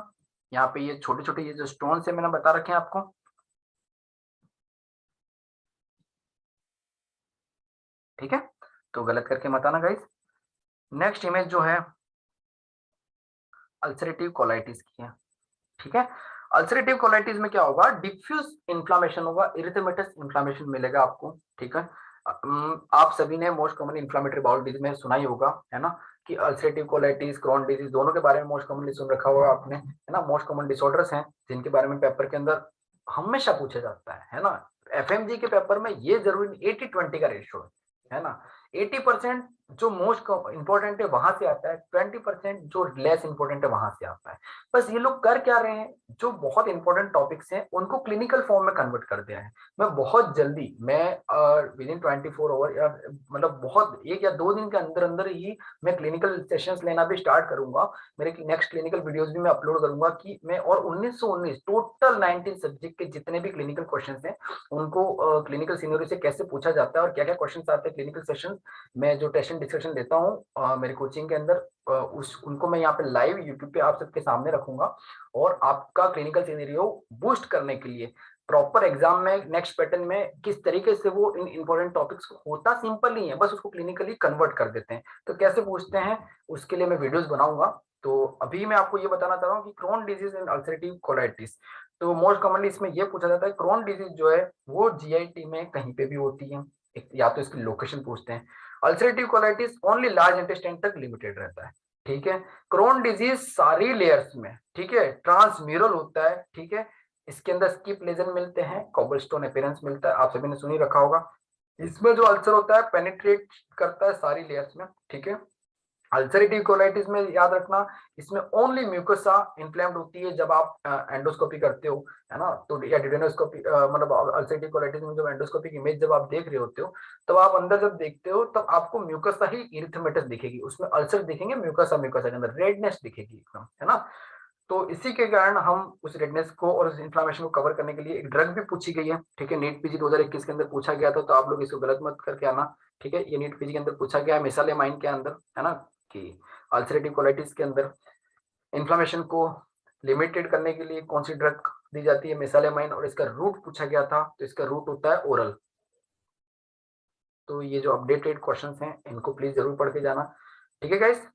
यहाँ पे ये छोटे छोटे ये जो स्टोन है मैंने बता रखे हैं आपको, ठीक है। तो गलत करके मत आना गाइस। नेक्स्ट इमेज जो है अल्सरेटिव कोलाइटिस की है, ठीक है। अल्सरेटिव कोलाइटिस में क्या होगा, डिफ्यूज इन्फ्लामेशन होगा, इरिथेमेटस इन्फ्लामेशन मिलेगा आपको, ठीक है। आप सभी ने most common inflammatory bowel disease में सुना ही होगा, है ना, कि अल्सरेटिव कोलाइटिस क्रॉन डिजीज दोनों के बारे में मोस्ट कॉमनली सुन रखा होगा आपने, है ना। मोस्ट कॉमन डिसऑर्डर्स हैं जिनके बारे में पेपर के अंदर हमेशा पूछा जाता है ना। एफएमजी के पेपर में ये जरूरी 80-20 का रेशियो है ना। 80% जो मोस्ट इंपॉर्टेंट है वहां से आता है, 20% जो लेस इंपॉर्टेंट है वहां से आता है। बस ये लोग कर क्या रहे हैं, जो बहुत इंपॉर्टेंट टॉपिक्स हैं उनको क्लिनिकल फॉर्म में कन्वर्ट कर दिया है। मैं बहुत जल्दी मैं विद इन 24 आवर या मतलब बहुत 1 या 2 दिन के अंदर अंदर ही मैं क्लिनिकल सेशंस लेना भी स्टार्ट करूंगा। मेरे नेक्स्ट क्लिनिकल वीडियोस भी मैं अपलोड करूंगा कि मैं, और 1919 टोटल 19 सब्जेक्ट के जितने भी क्लिनिकल क्वेश्चंस हैं उनको क्लिनिकल सीनियरों से कैसे पूछा जाता है और क्या क्या क्वेश्चंस आते हैं क्लिनिकल सेशन मैं जो टेस्ट एंड डिस्कशन देता हूँ मेरे कोचिंग के अंदर, उस उनको मैं यहाँ पे लाइव यूट्यूब पे आप सबके सामने रखूंगा। और आपका क्लिनिकल सिनेरियो बूस्ट करने के लिए प्रॉपर एग्जाम में नेक्स्ट पैटर्न में किस तरीके से वो इन इंपॉर्टेंट टॉपिक्स होता सिंपल नहीं है, बस उसको क्लिनिकली कन्वर्ट कर देते हैं। तो कैसे पूछते हैं उसके लिए मैं वीडियोस बनाऊंगा। तो अभी मैं आपको ये बताना चाह रहा हूँ कि Crohn disease and ulcerative colitis. तो मोस्ट कॉमनली इसमें ये पूछा जाता है, क्रोन डिजीज जो है वो जीआईटी में कहीं पे भी होती है, या तो इसकी लोकेशन पूछते हैं। Ulcerative colitis only large intestine तक लिमिटेड रहता है, ठीक है। क्रोन डिजीज सारी लेयर्स में, ठीक है, ट्रांसम्यूरल होता है, ठीक है। इसके अंदर स्किप लेजन मिलते हैं, कॉबलस्टोन अपीयरेंस मिलता है, आप सभी ने सुन ही रखा होगा। इसमें जो अल्सर होता है पेनिट्रेट करता है सारी लेयर्स में, ठीक है। अल्सरेटिव कोलाइटिस में याद रखना, इसमें ओनली म्यूकोसा इन्फ्लेम्ड होती है जब आप एंडोस्कोपी करते हो, है ना। तो या डिडेनोस्कोपी मतलब अल्सरेटिव कोलाइटिस में जब एंडोस्कोपिक इमेज जब आप देख रहे होते हो, तब आप अंदर जब देखते हो तब आपको म्यूकोसा ही इरिथमेटस दिखेगी, उसमें अल्सर दिखेंगे म्यूकोसा म्यूकोसा के अंदर रेडनेस दिखेगी एकदम, है ना। तो इसी के कारण हम उस रेडनेस को और उस इन्फ्लामेशन को कवर करने के लिए एक ड्रग भी पूछी गई है, ठीक है। नीट पीजी 2021 के अंदर पूछा गया था, तो आप लोग इसको गलत मत करके आना, ठीक है। ये नीट पीजी के अंदर पूछा गया है मेसालेमाइन के अंदर, है ना, कि अल्सरेटिव कोलाइटिस के अंदर इन्फ्लामेशन को लिमिटेड करने के लिए कौन सी ड्रग दी जाती है, मेसालेमाइन, और इसका रूट पूछा गया था, तो इसका रूट होता है ओरल। तो ये जो अपडेटेड क्वेश्चंस हैं इनको प्लीज जरूर पढ़ के जाना, ठीक है गाइस।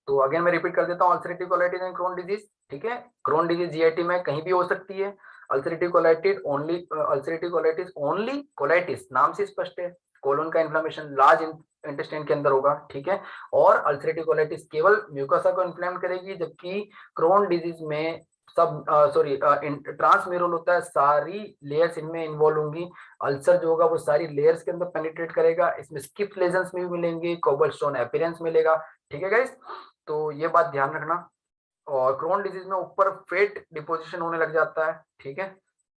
तो अगेन मैं रिपीट कर देता हूँ, ulcerative colitis and Crohn disease, ठीक है। क्रोन डिजीज जीआईटी में कहीं भी हो सकती है। अल्सरेटिव कोलाइटिस ओनली कोलाइटिस, नाम से स्पष्ट है, कोलोन का इन्फ्लेमेशन लार्ज इंटेस्टाइन के अंदर होगा, ठीक है। और अल्सरेटिव कोलाइटिस केवल म्यूकोसा को इन्फ्लेम करेगी, जबकि क्रोन डिजीज में सब ट्रांसम्यूरल होता है, सारी लेयर्स इनमें इन्वॉल्व होंगी। अल्सर जो होगा वो सारी लेयर्स के अंदर पेनिट्रेट करेगा, इसमें स्किप लेजन्स में भी मिलेंगे, कोबलस्टोन अपीयरेंस मिलेगा, ठीक है गाइस। तो ये बात ध्यान रखना। और क्रोन डिजीज में ऊपर फेट डिपोजिशन होने लग जाता है, ठीक है।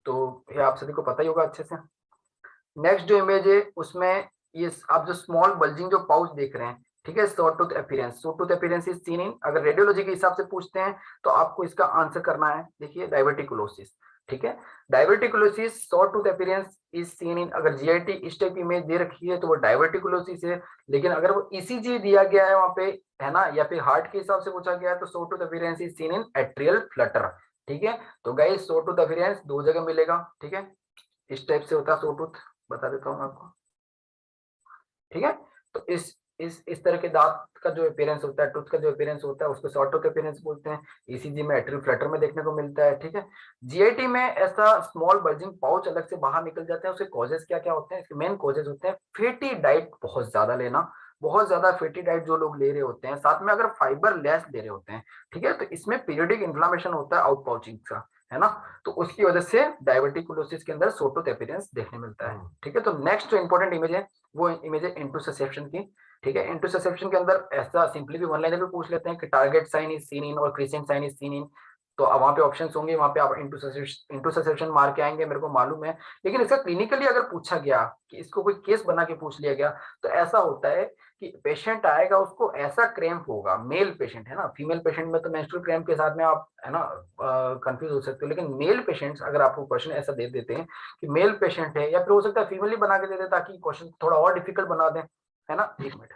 तो ये आप सभी को पता ही होगा अच्छे से। नेक्स्ट जो इमेज है उसमें ये आप जो स्मॉल बल्जिंग जो पाउच देख रहे हैं, ठीक है, short tooth appearance, short tooth appearance is seen इन, अगर रेडियोलॉजी के हिसाब से पूछते हैं तो आपको इसका आंसर करना है। देखिए डायवर्टिकुलोसिस, ठीक है, diverticulosis short tooth appearance is seen इन, अगर जीआईटी इस टाइप की इमेज दे रखी है तो वो डायवर्टिकुलोसिस है। लेकिन अगर वो ईसीजी दिया गया है वहां पे, है ना, या फिर हार्ट के हिसाब से पूछा गया है, तो short tooth appearance is seen in atrial Flutter, ठीक है। तो गाइस शॉर्ट टूथ अपीयरेंस दो जगह मिलेगा, ठीक है, इस टाइप से होता है शॉर्ट टूथ, बता देता हूँ आपको, ठीक है। तो इस तरह के दांत का जो अपीयरेंस होता है, टूथ का जो अपीयरेंस होता है, उसको शॉर्ट टूथ अपीयरेंस बोलते हैं। ईसीजी में एट्रियल फ्लटर में देखने को मिलता है, ठीक है। जीआईटी में ऐसा स्मॉल बल्जिंग पाउच अलग से बाहर निकल जाते हैं, उसके कॉजेस क्या क्या होते हैं, इसके मेन कॉजेस होते हैं फैटी डाइट बहुत ज्यादा लेना, बहुत ज्यादा फैटी डाइट जो लोग ले रहे होते हैं, साथ में अगर फाइबर लेस ले रहे होते हैं, ठीक है, तो इसमें पीरियडिक इन्फ्लामेशन होता है आउट पाउचिंग का, है ना। तो उसकी वजह से डायवर्टिकुलोसिस के अंदर शॉर्ट टूथ अपीयरेंस देखने मिलता है, ठीक है। तो नेक्स्ट जो इंपॉर्टेंट इमेज है वो इमेज है इंटरसेप्शन की, ठीक है। इंटरसेप्शन के अंदर ऐसा सिंपली भी वन लाइनर भी पूछ लेते हैं कि target sign is seen in और crescent sign is seen in, तो वहां पे ऑप्शंस होंगे, वहां पे आप इंटरसेप्शन मार के आएंगे, मेरे को मालूम है। लेकिन इसका क्लिनिकली अगर पूछा गया कि इसको कोई केस बना के पूछ लिया गया, तो ऐसा होता है कि पेशेंट आएगा, उसको ऐसा क्रैम्प होगा, मेल पेशेंट है ना, फीमेल पेशेंट में तो मेंस्ट्रुअल क्रैम्प के साथ में आप, है ना, कंफ्यूज हो सकते हो, लेकिन मेल पेशेंट्स अगर आपको क्वेश्चन ऐसा दे देते हैं कि मेल पेशेंट है, या फिर हो सकता है फीमेल ही बना के दे दे ताकि क्वेश्चन थोड़ा और डिफिकल्ट बना दें, है ना। एक मिनट,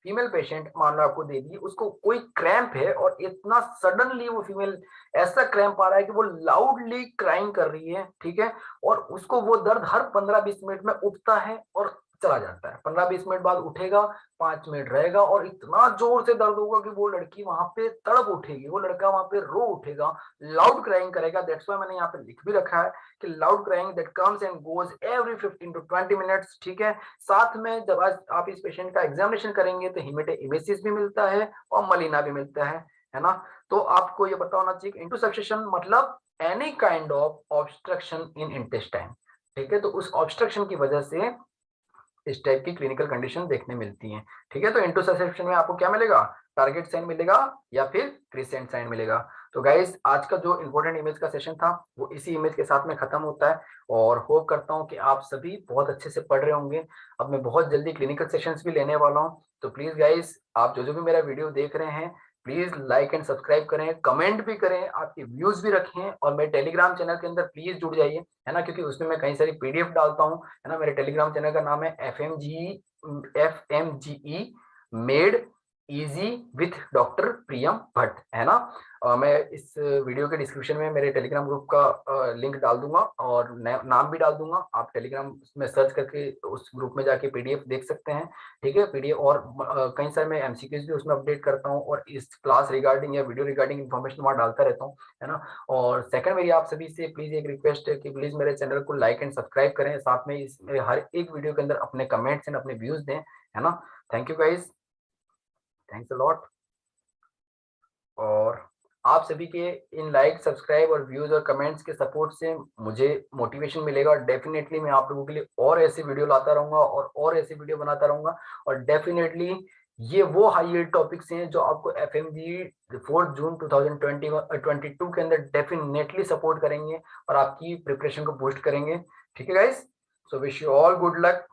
फीमेल पेशेंट मान लो आपको दे दी, उसको कोई क्रैम्प है और इतना सडनली वो फीमेल ऐसा क्रैम्प आ रहा है कि वो लाउडली क्राइंग कर रही है, ठीक है, और उसको वो दर्द हर 15-20 मिनट में उठता है और चला जाता है, 15-20 मिनट बाद उठेगा, 5 मिनट रहेगा, और इतना जोर से दर्द होगा कि वो लड़की वहां पे तड़प उठेगी, वो लड़का वहां पे रो उठेगा, लाउड क्राइंग करेगा। दैट्स व्हाई मैंने यहाँ पे लिख भी रखा है कि loud crying that comes and goes every 15 to 20 minutes, ठीक है। साथ में जब आज आप इस पेशेंट का एग्जामिनेशन करेंगे तो हेमेटोइमेसिस भी मिलता है और मलीना भी मिलता है ना। तो आपको ये पता होना चाहिए इंटरसेप्शन मतलब any kind of obstruction in intestine, ठीक है। तो उस ऑब्स्ट्रक्शन की वजह से इस टाइप की क्लिनिकल कंडीशन देखने मिलती हैं, ठीक है। तो इंटरसेप्शन में आपको क्या मिलेगा, टारगेट साइन मिलेगा या फिर क्रिसेंट साइन मिलेगा। तो गाइस आज का जो इंपॉर्टेंट इमेज का सेशन था वो इसी इमेज के साथ में खत्म होता है, और होप करता हूं कि आप सभी बहुत अच्छे से पढ़ रहे होंगे। अब मैं बहुत जल्दी क्लिनिकल सेशंस भी लेने वाला हूं, तो प्लीज गाइस आप जो जो भी मेरा वीडियो देख रहे हैं, प्लीज लाइक एंड सब्सक्राइब करें, कमेंट भी करें, आपके व्यूज भी रखें, और मेरे टेलीग्राम चैनल के अंदर प्लीज जुड़ जाइए, है ना, क्योंकि उसमें मैं कई सारी पीडीएफ डालता हूँ, है ना। मेरे टेलीग्राम चैनल का नाम है FMGE made easy with doctor Priyam Bhatt, है ना। मैं इस वीडियो के डिस्क्रिप्शन में मेरे टेलीग्राम ग्रुप का लिंक डाल दूंगा और नाम भी डाल दूंगा, आप टेलीग्राम में सर्च करके उस ग्रुप में जाके पीडीएफ देख सकते हैं, ठीक है। पीडीएफ और कई सारे मैं एमसीक्यूज भी उसमें अपडेट करता हूँ, और इस क्लास रिगार्डिंग या वीडियो रिगार्डिंग इन्फॉर्मेशन वहाँ डालता रहता हूँ, है ना। और सेकंड मेरी आप सभी से प्लीज एक रिक्वेस्ट है कि प्लीज मेरे चैनल को लाइक एंड सब्सक्राइब करें, साथ में इस मेरे हर एक वीडियो के अंदर अपने कमेंट्स एंड अपने व्यूज दें, है ना। Thank you guys, thanks a lot. और आप सभी के इन लाइक सब्सक्राइब और व्यूज और कमेंट्स के सपोर्ट से मुझे मोटिवेशन मिलेगा, और डेफिनेटली मैं आप लोगों के लिए और ऐसी वीडियो लाता रहूंगा और ऐसी वीडियो बनाता रहूंगा, और डेफिनेटली ये वो हाई यील्ड टॉपिक्स हैं जो आपको एफएमजी 4 जून 2022 के अंदर डेफिनेटली सपोर्ट करेंगे और आपकी प्रिपरेशन को बूस्ट करेंगे, ठीक है guys. So wish you all good luck.